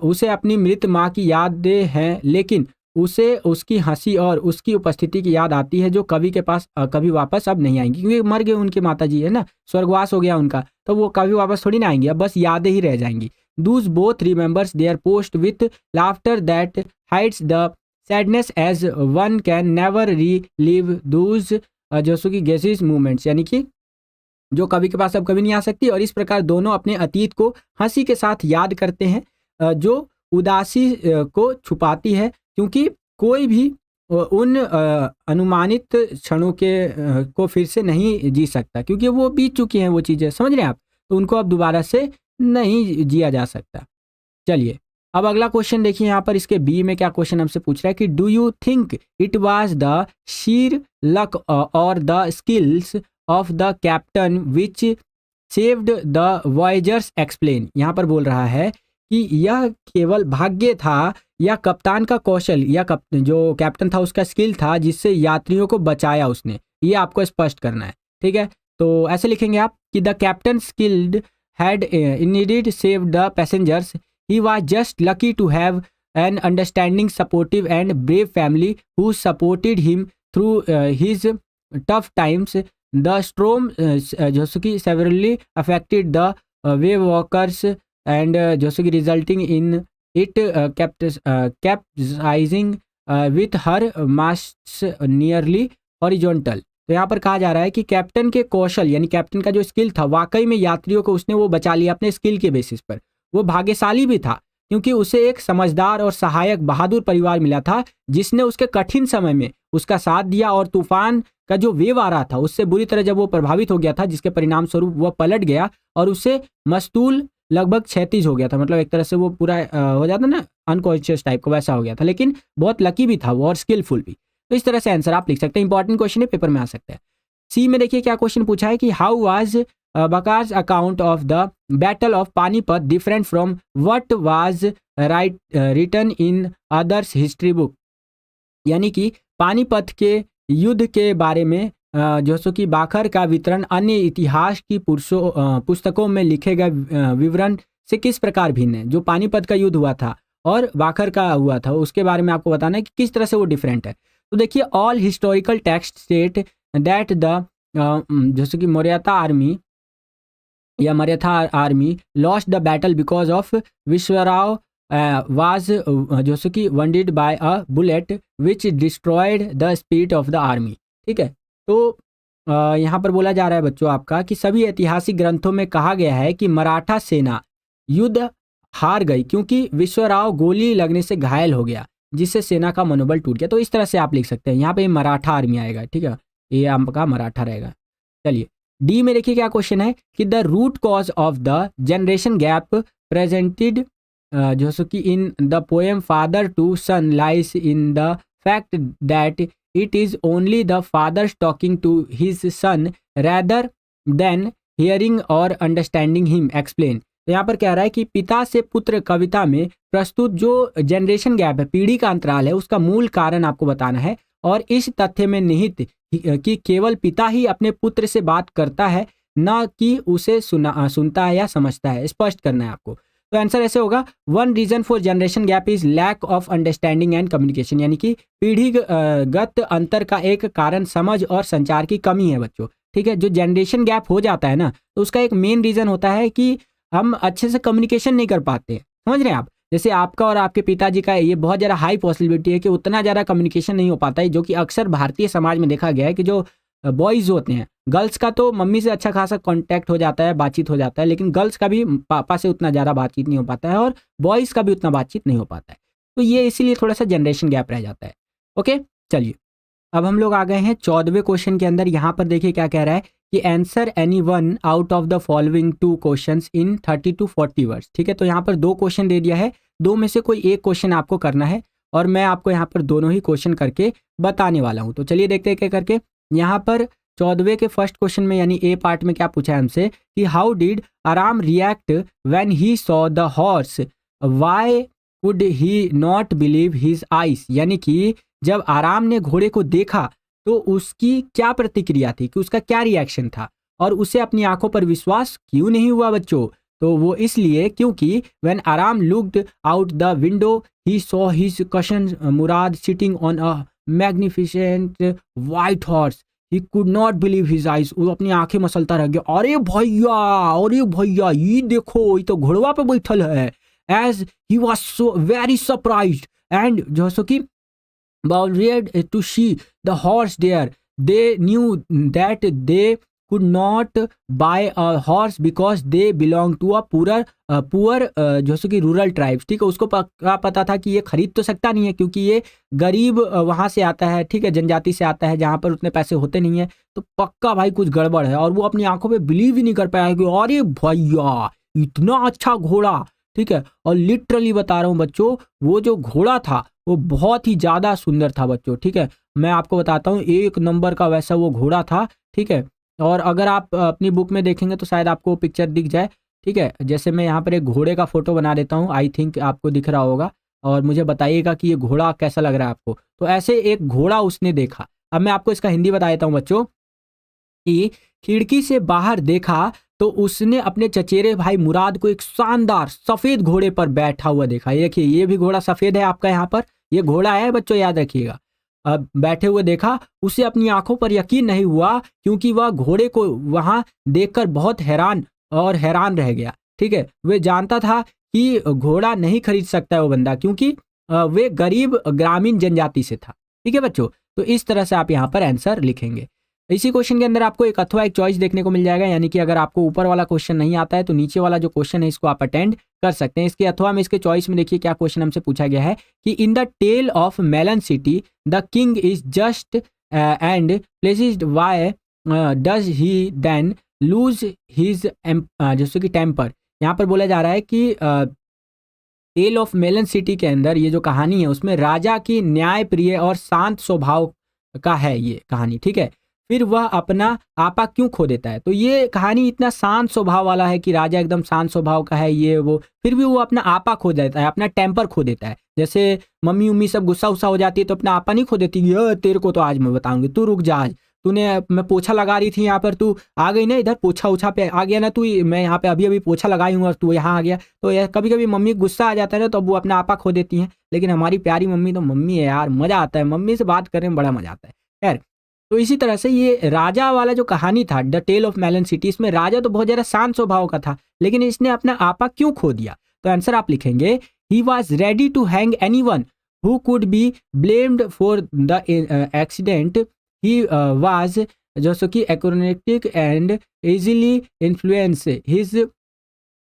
उसे अपनी मृत माँ की यादें हैं, लेकिन उसे उसकी हंसी और उसकी उपस्थिति की याद आती है जो कवि के पास कभी वापस अब नहीं आएंगी, क्योंकि मर गए उनके माता जी, है ना, स्वर्गवास हो गया उनका, तो वो कभी वापस थोड़ी ना आएंगी, अब बस यादें ही रह जाएंगी। Those both remembers their past with laughter that hides the sadness as one can never relive those जैसो कि गेसिस मूवमेंट्स, यानी कि जो कवि के पास अब कभी नहीं आ सकती। और इस प्रकार दोनों अपने अतीत को हंसी के साथ याद करते हैं जो उदासी को छुपाती है, क्योंकि कोई भी उन अनुमानित क्षणों के को फिर से नहीं जी सकता, क्योंकि वो बीत चुकी हैं वो चीज़ें, समझ रहे हैं आप, तो उनको अब दोबारा से नहीं जिया जा सकता। चलिए अब अगला क्वेश्चन देखिए। यहाँ पर इसके बी में क्या क्वेश्चन हमसे पूछ रहा है कि do you think it was the sheer luck और the skills of the captain which saved the voyagers, explain. यहाँ पर बोल रहा है कि यह केवल भाग्य था या कप्तान का कौशल या जो कैप्टन था उसका स्किल था जिससे यात्रियों को बचाया उसने, ये आपको स्पष्ट करना है। ठीक है, तो ऐसे लिखेंगे आप कि the captain skilled had indeed saved the passengers, he was just lucky to have an understanding supportive and brave family who supported him through his tough times. The storm जैसे कि severely affected the Wavewalkers and जैसे कि resulting in it capsizing with her masts nearly horizontal. तो यहाँ पर कहा जा रहा है कि कैप्टन के कौशल यानी कैप्टन का जो स्किल था, वाकई में यात्रियों को उसने वो बचा लिया अपने स्किल के बेसिस पर। वो भाग्यशाली भी था क्योंकि उसे एक समझदार और सहायक बहादुर परिवार मिला था जिसने उसके कठिन समय में उसका साथ दिया, और तूफान का जो वेव आ रहा था उससे बुरी तरह जब वो प्रभावित हो गया था, जिसके परिणाम स्वरूप वह पलट गया और उसे मस्तूल लगभग क्षैतिज हो गया था, मतलब एक तरह से वो पूरा हो जाता ना अनकॉन्शियस टाइप का, वैसा हो गया था, लेकिन बहुत लकी भी था वो और स्किलफुल भी। तो इस तरह से आंसर आप लिख सकते हैं। इंपॉर्टेंट क्वेश्चन है, पेपर में आ सकता है। सी में देखिए क्या क्वेश्चन पूछा है कि how was Babur's account of the battle of Panipat different from what was written in others history book, यानी कि पानीपत के युद्ध के बारे में जैसो कि बाखर का वितरण अन्य इतिहास की पुस्तकों में लिखे गए विवरण से किस प्रकार भिन्न है। जो पानीपत का युद्ध हुआ था और बाखर का हुआ था उसके बारे में आपको बताना है कि किस तरह से वो डिफरेंट है। तो देखिए, all historical text state that the जैसे कि Maratha army lost the battle because of Vishwasrao was जैसे कि wounded by a bullet which destroyed the spirit of the army. ठीक है, तो यहाँ पर बोला जा रहा है बच्चों आपका कि सभी ऐतिहासिक ग्रंथों में कहा गया है कि मराठा सेना युद्ध हार गई क्योंकि विश्वराव गोली लगने से घायल हो गया, जिससे सेना का मनोबल टूट गया। तो इस तरह से आप लिख सकते हैं, यहाँ पे मराठा आर्मी आएगा। ठीक है, ये आपका मराठा रहेगा। चलिए डी में देखिए क्या क्वेश्चन है कि the root cause of the generation gap presented जैसे कि in the poem father to son lies in the fact that it is only the father talking to his son rather than hearing or understanding him explain. तो यहाँ पर कह रहा है कि पिता से पुत्र कविता में प्रस्तुत जो जनरेशन गैप है, पीढ़ी का अंतराल है, उसका मूल कारण आपको बताना है और इस तथ्य में निहित कि केवल पिता ही अपने पुत्र से बात करता है, न कि उसे सुनता है या समझता है, स्पष्ट करना है आपको। तो आंसर ऐसे होगा, one reason for generation gap is lack of understanding and communication, यानी कि पीढ़ीगत अंतर का एक कारण समझ और संचार की कमी है बच्चों। ठीक है, जो जनरेशन गैप हो जाता है ना, तो उसका एक मेन रीजन होता है कि हम अच्छे से कम्युनिकेशन नहीं कर पाते हैं। समझ रहे हैं आप? जैसे आपका और आपके पिताजी का ये बहुत ज़्यादा हाई पॉसिबिलिटी है कि उतना ज़्यादा कम्युनिकेशन नहीं हो पाता है, जो कि अक्सर भारतीय समाज में देखा गया है कि जो बॉयज़ होते हैं, गर्ल्स का तो मम्मी से अच्छा खासा कांटेक्ट हो जाता है, बातचीत हो जाता है, लेकिन गर्ल्स का भी पापा से उतना ज़्यादा बातचीत नहीं हो पाता है और बॉयज़ का भी उतना बातचीत नहीं हो पाता है। तो ये इसीलिए थोड़ा सा जनरेशन गैप रह जाता है। ओके, चलिए अब हम लोग आ गए हैं 14वें क्वेश्चन के अंदर। यहाँ पर देखिए क्या कह रहा है कि answer any one out of the following 2 questions in 30 to 40 words. ठीक है, तो यहाँ पर 2 क्वेश्चन दे दिया है, 2 में से कोई एक क्वेश्चन आपको करना है और मैं आपको यहाँ पर दोनों ही क्वेश्चन करके बताने वाला हूँ। तो चलिए देखते हैं क्या करके। यहाँ पर 14वें के फर्स्ट क्वेश्चन में यानी ए पार्ट में क्या पूछा है हमसे कि हाउ डिड आराम react when he saw the horse, why could he not believe his eyes, यानी कि जब आराम ने घोड़े को देखा तो उसकी क्या प्रतिक्रिया थी, कि उसका क्या रिएक्शन था और उसे अपनी आंखों पर विश्वास क्यों नहीं हुआ बच्चों। तो वो इसलिए क्योंकि व्हेन आराम looked out the window he saw his cousin Murad sitting on a magnificent white horse, he could not believe his eyes. वो अपनी आंखें मसलता रह गया, अरे भैया ये देखो, ये तो घोड़वा पे बैठल है। As he was so very surprised and जैसे कि Bowed to see the horse there. They knew that they could not buy a horse because they belong to a poor जैसे कि रूरल ट्राइब्स। ठीक है, उसको पता था कि ये खरीद तो सकता नहीं है क्योंकि ये गरीब वहाँ से आता है, ठीक है, जनजाति से आता है जहाँ पर उतने पैसे होते नहीं है। तो पक्का भाई कुछ गड़बड़ है और वो अपनी आंखों पे बिलीव ही नहीं कर पाया कि अरे भैया इतना अच्छा घोड़ा। ठीक है, और लिटरली बता रहा हूँ बच्चों, वो जो घोड़ा था वो बहुत ही ज़्यादा सुंदर था बच्चों। ठीक है, मैं आपको बताता हूँ, 1 नंबर का वैसा वो घोड़ा था। ठीक है, और अगर आप अपनी बुक में देखेंगे तो शायद आपको पिक्चर दिख जाए। ठीक है, जैसे मैं यहाँ पर एक घोड़े का फोटो बना देता हूँ, आई थिंक आपको दिख रहा होगा और मुझे बताइएगा कि ये घोड़ा कैसा लग रहा है आपको। तो ऐसे एक घोड़ा उसने देखा। अब मैं आपको इसका हिंदी बता देता हूँ बच्चों कि खिड़की से बाहर देखा तो उसने अपने चचेरे भाई मुराद को एक शानदार सफेद घोड़े पर बैठा हुआ देखा। ये देखिए, ये भी घोड़ा सफेद है आपका, यहाँ पर ये घोड़ा है बच्चों, याद रखिएगा। अब बैठे हुए देखा, उसे अपनी आंखों पर यकीन नहीं हुआ क्योंकि वह घोड़े को वहां देखकर बहुत हैरान रह गया। ठीक है, वे जानता था कि घोड़ा नहीं खरीद सकता है वो बंदा क्योंकि वे गरीब ग्रामीण जनजाति से था। ठीक है बच्चों, तो इस तरह से आप यहाँ पर आंसर लिखेंगे। इसी क्वेश्चन के अंदर आपको एक अथवा एक चॉइस देखने को मिल जाएगा, यानी कि अगर आपको ऊपर वाला क्वेश्चन नहीं आता है तो नीचे वाला जो क्वेश्चन है इसको आप अटेंड कर सकते हैं। इसके अथवा में इसके चॉइस में देखिए क्या क्वेश्चन हमसे पूछा गया है कि in the tale of melon city the king is just and placid, why does he then lose his जैसे कि टेम्पर। यहाँ पर बोला जा रहा है कि टेल ऑफ मेलन सिटी के अंदर ये जो कहानी है उसमें राजा की न्याय प्रिय और शांत स्वभाव का है ये कहानी। ठीक है, फिर वह अपना आपा क्यों खो देता है। तो ये कहानी इतना शांत स्वभाव वाला है कि राजा एकदम शांत स्वभाव का है ये वो, फिर भी वो अपना आपा खो देता है, अपना टेम्पर खो देता है। जैसे मम्मी उम्मी सब गुस्सा उस्सा हो जाती है तो अपना आपा नहीं खो देती, ये तेरे को तो आज मैं बताऊंगी, तू रुक जा, आज मैं पोछा लगा रही थी यहाँ पर, तू आ गई ना इधर, पोछा उछा पे आ गया ना तू, मैं यहाँ पे अभी अभी पोछा लगाई हूँ और तू यहाँ आ गया। तो कभी कभी मम्मी गुस्सा आ जाता है ना तो वो अपना आपा खो देती हैं। लेकिन हमारी प्यारी मम्मी तो मम्मी है यार, मजा आता है, मम्मी से बात करने में बड़ा मजा आता है। खैर, तो इसी तरह से ये राजा वाला जो कहानी था the tale of melon city, इसमें राजा तो बहुत ज़्यादा शांत स्वभाव का था लेकिन इसने अपना आपा क्यों खो दिया। तो आंसर आप लिखेंगे, he was ready to hang anyone who could be blamed for the accident, he was जैसे कि एक्रोनेटिक एंड इजीली इन्फ्लुएंस, हिज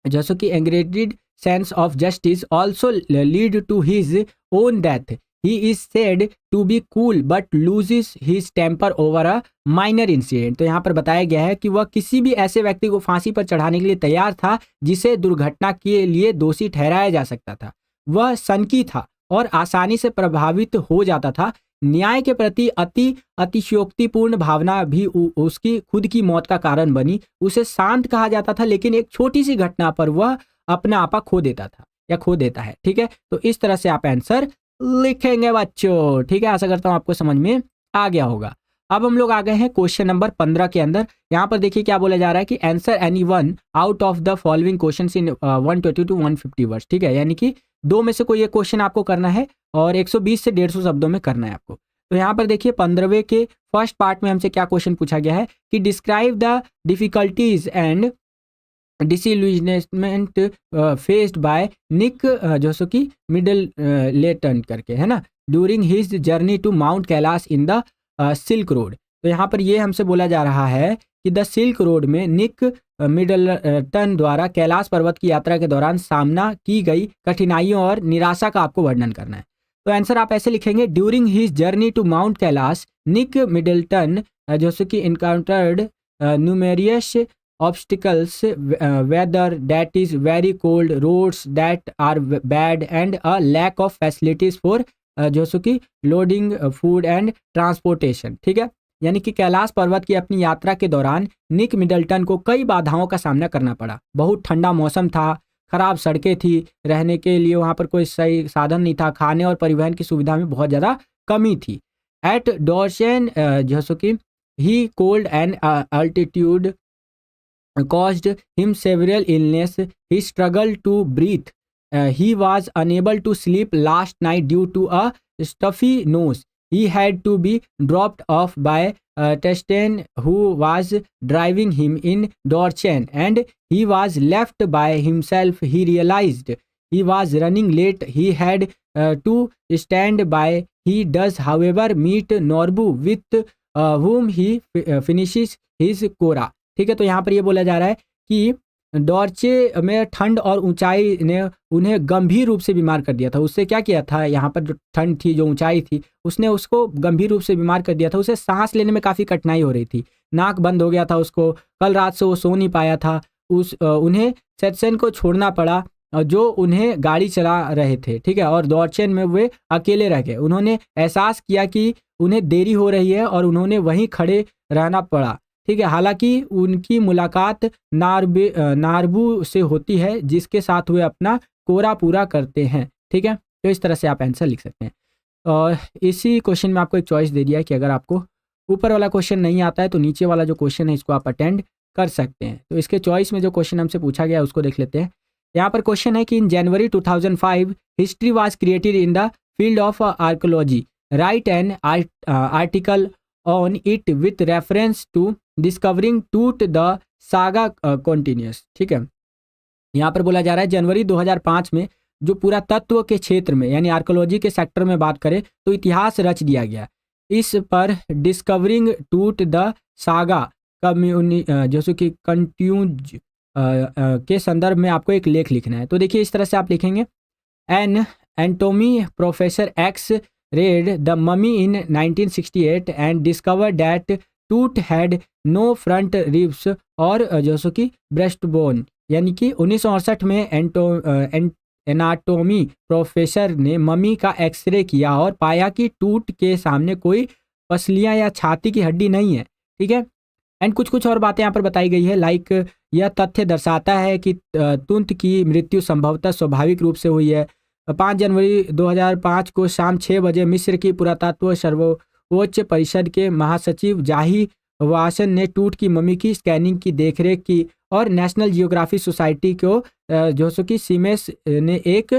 जैसे कि एंग्रेटेड sense of justice also lead to his own death. He is said to be cool but loses his temper over a minor incident। तो यहाँ पर बताया गया है कि वह किसी भी ऐसे व्यक्ति को फांसी पर चढ़ाने के लिए तैयार था जिसे दुर्घटना के लिए दोषी ठहराया जा सकता था। वह सनकी था और आसानी से प्रभावित हो जाता था, न्याय के प्रति अतिशयोक्तिपूर्ण भावना भी उसकी खुद की मौत का कारण बनी। उसे शांत कहा जाता था, लेकिन एक छोटी सी घटना पर वह अपना आपा खो देता था या खो देता है। ठीक है, तो इस तरह से आप आंसर लिखेंगे बच्चों। ठीक है, आशा करता हूं आपको समझ में आ गया होगा। अब हम लोग आ गए हैं क्वेश्चन नंबर 15 के अंदर। यहाँ पर देखिए क्या बोला जा रहा है कि answer any one out of the following questions in 120 to 150 words. ठीक है, यानी कि दो में से कोई एक क्वेश्चन आपको करना है और 120 से 150 शब्दों में करना है आपको। तो यहाँ पर देखिए 15वें के फर्स्ट पार्ट में हमसे क्या क्वेश्चन पूछा गया है कि describe the difficulties and disillusionment faced by Nick जोसुकी मिडलटन करके, है ना, during his journey to Mount Kailash in the Silk Road. तो यहाँ पर ये हमसे बोला जा रहा है कि द सिल्क रोड में निक मिडलटन द्वारा कैलाश पर्वत की यात्रा के दौरान सामना की गई कठिनाइयों और निराशा का आपको वर्णन करना है। तो आंसर आप ऐसे लिखेंगे, during his journey to Mount Kailash Nick Middleton जोसुकी encountered numerous obstacles, weather that is very cold, roads that are bad, and a lack of facilities for जो सो कि लोडिंग फूड एंड ट्रांसपोर्टेशन। ठीक है, यानी कि कैलाश पर्वत की अपनी यात्रा के दौरान निक मिडलटन को कई बाधाओं का सामना करना पड़ा। बहुत ठंडा मौसम था, खराब सड़कें थी, रहने के लिए वहाँ पर कोई सही साधन नहीं था, खाने और परिवहन की सुविधा में बहुत ज़्यादा कमी थी। एट डॉर्शन जो सो कि ही cold and altitude caused him several illness. He struggled to breathe. He was unable to sleep last night due to a stuffy nose. He had to be dropped off by Teston, who was driving him in Dorchen, and he was left by himself. He realized he was running late. He had to stand by. He does, however, meet Norbu, with whom he finishes his Kora. ठीक है, तो यहाँ पर ये बोला जा रहा है कि डॉर्चे में ठंड और ऊंचाई ने उन्हें गंभीर रूप से बीमार कर दिया था। उससे क्या किया था, यहाँ पर जो ठंड थी, जो ऊंचाई थी, उसने उसको गंभीर रूप से बीमार कर दिया था। उसे सांस लेने में काफ़ी कठिनाई हो रही थी, नाक बंद हो गया था उसको, कल रात से वो सो नहीं पाया था। उन्हें सेटसन को छोड़ना पड़ा जो उन्हें गाड़ी चला रहे थे। ठीक है, और डॉर्चेन में वे अकेले रह गए। उन्होंने एहसास किया कि उन्हें देरी हो रही है और उन्होंने वहीं खड़े रहना पड़ा। ठीक है, हालांकि उनकी मुलाकात नारबू से होती है, जिसके साथ वे अपना कोरा पूरा करते हैं। ठीक है, तो इस तरह से आप आंसर लिख सकते हैं। और इसी क्वेश्चन में आपको एक चॉइस दे दिया है कि अगर आपको ऊपर वाला क्वेश्चन नहीं आता है तो नीचे वाला जो क्वेश्चन है इसको आप अटेंड कर सकते हैं। तो इसके चॉइस में जो क्वेश्चन हमसे पूछा गया है उसको देख लेते हैं। यहाँ पर क्वेश्चन है कि in January 2005 history was created in the field of archaeology. Right an article on it with reference to discovering Tut the saga continues. ठीक है, यहाँ पर बोला जा रहा है जनवरी 2005 में जो पूरा तत्व के क्षेत्र में यानी आर्कोलॉजी के सेक्टर में बात करें तो इतिहास रच दिया गया। इस पर डिस्कवरिंग टूट द सागा जैसे कि कंट्यूज के संदर्भ में आपको एक लेख लिखना है। तो देखिए इस तरह से आप लिखेंगे, an anatomy professor X read the mummy in 1968 and discovered that tooth had no front ribs और जैसे कि breastbone। यानी कि 1968 में एनाटोमी प्रोफेसर ने मम्मी का एक्सरे किया और पाया कि टूट के सामने कोई पसलियां या छाती की हड्डी नहीं है। ठीक है, एंड कुछ और बातें यहाँ पर बताई गई है। लाइक यह तथ्य दर्शाता है कि तुंत की मृत्यु संभवतः स्वाभाविक रूप से हुई है। 5 जनवरी 2005 को शाम 6 बजे मिस्र की पुरातत्व सर्वोच्च परिषद के महासचिव जाही वासन ने टूट की मम्मी की स्कैनिंग की देखरेख की और नेशनल जियोग्राफी सोसाइटी को जो सो कि सीमेस ने एक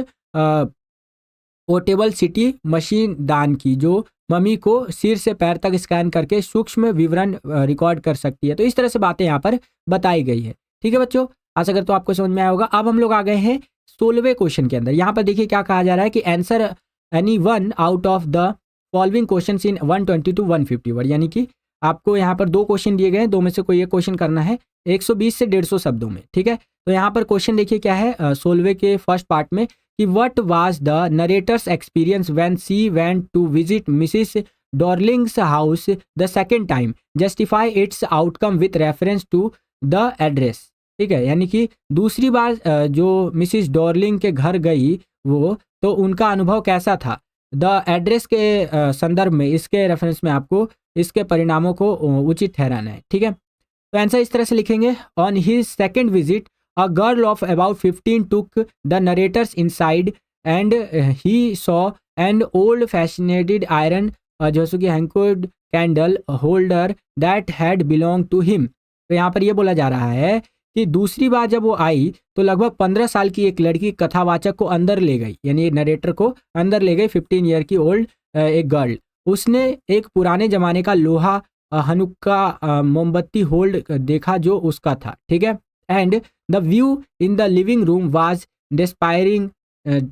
पोर्टेबल सिटी मशीन दान की जो मम्मी को सिर से पैर तक स्कैन करके सूक्ष्म विवरण रिकॉर्ड कर सकती है। तो इस तरह से बातें यहाँ पर बताई गई है। ठीक है बच्चों, आशा करता हूँ आपको समझ में आया होगा। अब हम लोग आ गए हैं 16वें क्वेश्चन के अंदर। यहाँ पर देखिए क्या कहा जा रहा है कि answer any one out of the following questions in 120 to 150 word. यानी कि आपको यहाँ पर दो क्वेश्चन दिए गए हैं, दो में से कोई एक क्वेश्चन करना है 120 से 150 शब्दों में। ठीक है, तो यहाँ पर क्वेश्चन देखिए क्या है 16वें के फर्स्ट पार्ट में कि what was the narrator's experience when she went to visit Mrs Dorling's house the second time, justify its outcome with reference to the address. ठीक है, यानी कि दूसरी बार जो मिसिस डॉर्लिंग के घर गई वो, तो उनका अनुभव कैसा था द एड्रेस के संदर्भ में, इसके रेफरेंस में आपको इसके परिणामों को उचित ठहराना है। ठीक है, तो आंसर इस तरह से लिखेंगे। On his second visit a girl of about 15 took the narrator's inside and he saw an old fashioned iron जैसे कि Hanukkah candle holder that had belong to him. तो यहाँ पर ये बोला जा रहा है कि दूसरी बार जब वो आई तो लगभग 15 साल की एक लड़की कथावाचक को अंदर ले गई, यानी नरेटर को अंदर ले गई, 15 ईयर की ओल्ड एक गर्ल। उसने एक पुराने जमाने का लोहा हनुक्का मोमबत्ती होल्ड देखा जो उसका था। ठीक है, and the view in the living room was dispiriting,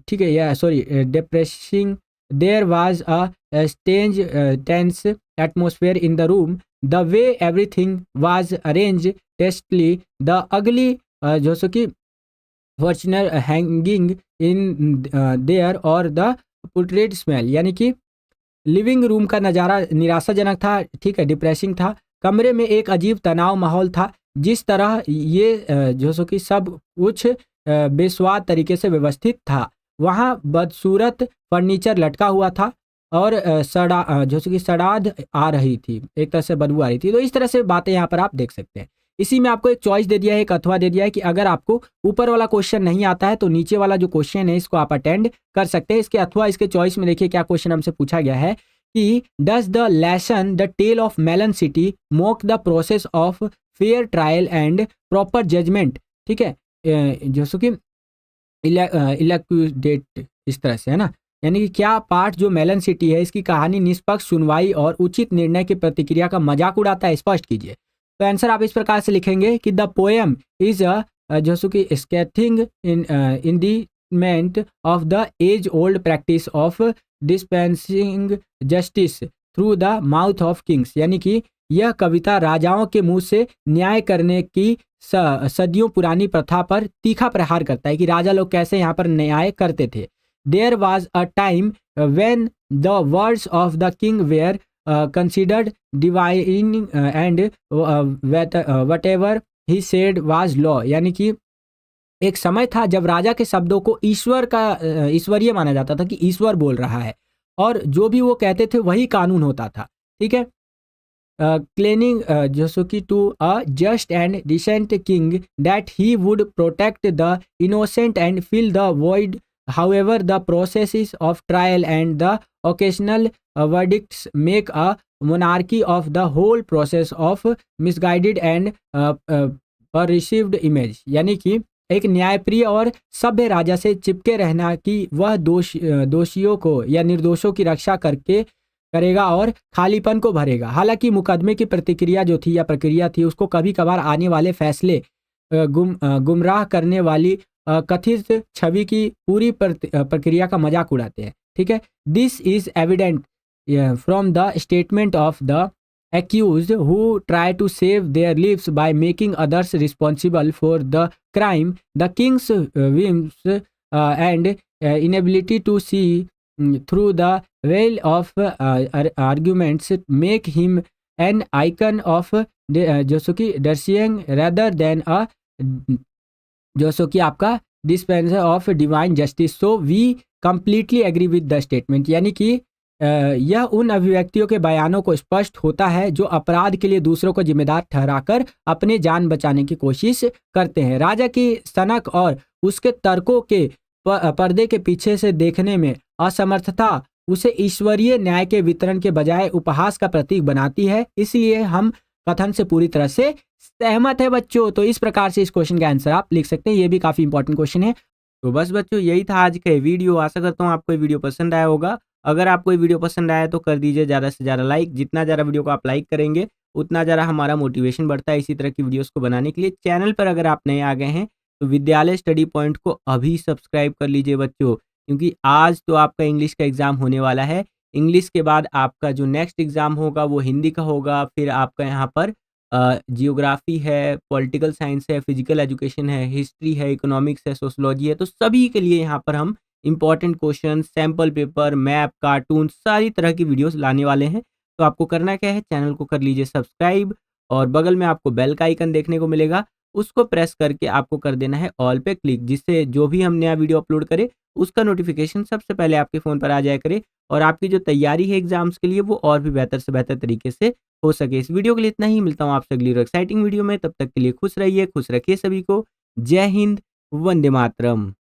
ठीक है, या sorry depressing. There was a strange tense atmosphere in the room, the way everything was arrange tastelessly, the ugly जो सो कि फॉर्चुनर हैंगिंग इन देयर और the putrid smell. यानी कि living room का नज़ारा निराशाजनक था, ठीक है, डिप्रेसिंग था। कमरे में एक अजीब तनाव माहौल था। जिस तरह ये जो सो कि सब कुछ बेस्वाद तरीके से व्यवस्थित था, वहाँ बदसूरत फर्नीचर लटका हुआ था और जो सो कि सड़ाद आ रही थी, एक तरह से बदबू आ रही थी। तो इस तरह से बातें यहाँ पर आप देख सकते हैं। इसी में आपको एक चॉइस दे दिया है, एक अथवा दे दिया है कि अगर आपको ऊपर वाला क्वेश्चन नहीं आता है तो नीचे वाला जो क्वेश्चन है इसको आप अटेंड कर सकते हैं। इसके अथवा इसके चॉइस में देखिए क्या क्वेश्चन हमसे पूछा गया है कि does the lesson the tale of melon city mock the process of fair trial and proper judgment. ठीक है, जो सो कि इलेक्ट इस तरह से है ना, यानी कि क्या पाठ जो मेलन सिटी है इसकी कहानी निष्पक्ष सुनवाई और उचित निर्णय की प्रतिक्रिया का मजाक उड़ाता है, स्पष्ट कीजिए। तो आंसर आप इस प्रकार से लिखेंगे कि द पोएम इज जो सो कि scathing indictment of the age old practice of dispensing justice through the mouth of kings. यानी कि यह कविता राजाओं के मुंह से न्याय करने की सदियों पुरानी प्रथा पर तीखा प्रहार करता है कि राजा लोग कैसे यहाँ पर न्याय करते थे। There was a time when the words of the king were considered divine and whatever he said was law. यानी कि एक समय था जब राजा के शब्दों को ईश्वर का ईश्वरीय माना जाता था कि ईश्वर बोल रहा है और जो भी वो कहते थे वही कानून होता था। ठीक है, क्लेनिंग जो सो कि to a just and decent king that he would protect the innocent and fill the void. However, the processes of trial and the occasional verdicts make a monarchy of the whole process of misguided and perceived image। यानी कि एक न्यायप्रिय और सभ्य राजा से चिपके रहना कि वह दोषियों को या निर्दोषों की रक्षा करके करेगा और खालीपन को भरेगा। हालांकि मुकदमे की प्रतिक्रिया जो थी या प्रक्रिया थी उसको कभी कभार आने वाले फैसले गुमराह करने वाली कथित छवि की पूरी प्रक्रिया का मजाक उड़ाते हैं। ठीक है, this is evident from the statement of the accused who try to save their lives by making others responsible for the crime. The king's whims and inability to see through the veil of arguments make him an icon of जो सो कि डर्सियंग rather than a जो सो कि आपका dispenser of divine justice. So we completely agree with the statement. यानी कि यह उन अभिव्यक्तियों के बयानों को स्पष्ट होता है जो अपराध के लिए दूसरों को जिम्मेदार ठहराकर अपने जान बचाने की कोशिश करते हैं। राजा की सनक और उसके तर्कों के पर्दे के पीछे से देखने में असमर्थता उसे ईश्वरीय न्याय के वितरण के बजाय उपहास का प्रतीक बनाती है। इसलिए हम कथन से पूरी तरह से सहमत है बच्चों। तो इस प्रकार से इस क्वेश्चन का आंसर आप लिख सकते हैं। ये भी काफी इंपॉर्टेंट क्वेश्चन है। तो बस बच्चों यही था आज का वीडियो। आशा करता हूँ आपको ये वीडियो पसंद आया होगा। अगर आपको ये वीडियो पसंद आया तो कर दीजिए ज़्यादा से ज़्यादा लाइक। जितना ज़्यादा वीडियो को आप लाइक करेंगे उतना ज़्यादा हमारा मोटिवेशन बढ़ता है इसी तरह की वीडियोस को बनाने के लिए। चैनल पर अगर आप नए आ गए हैं तो विद्यालय स्टडी पॉइंट को अभी सब्सक्राइब कर लीजिए बच्चों, क्योंकि आज तो आपका इंग्लिश का एग्ज़ाम होने वाला है। इंग्लिश के बाद आपका जो नेक्स्ट एग्ज़ाम होगा वो हिंदी का होगा। फिर आपका यहाँ पर जियोग्राफी है, पॉलिटिकल साइंस है, फिजिकल एजुकेशन है, हिस्ट्री है, इकोनॉमिक्स है, सोशलॉजी है। तो सभी के लिए यहाँ पर हम important question, sample paper, map, cartoon, सारी तरह की वीडियोस लाने वाले हैं। तो आपको करना क्या है, चैनल को कर लीजिए सब्सक्राइब और बगल में आपको बेल का आइकन देखने को मिलेगा, उसको प्रेस करके आपको कर देना है ऑल पे क्लिक, जिससे जो भी हम नया वीडियो अपलोड करें उसका नोटिफिकेशन सबसे पहले आपके फ़ोन पर आ जाया करे और आपकी जो तैयारी है एग्जाम्स के लिए वो और भी बेहतर से बेहतर तरीके से हो सके। इस वीडियो के लिए इतना ही, मिलता हूँ आपसे अगली एक्साइटिंग वीडियो में, तब तक के लिए खुश रहिए, खुश रखिए सभी को। जय हिंद, वंदे मातरम।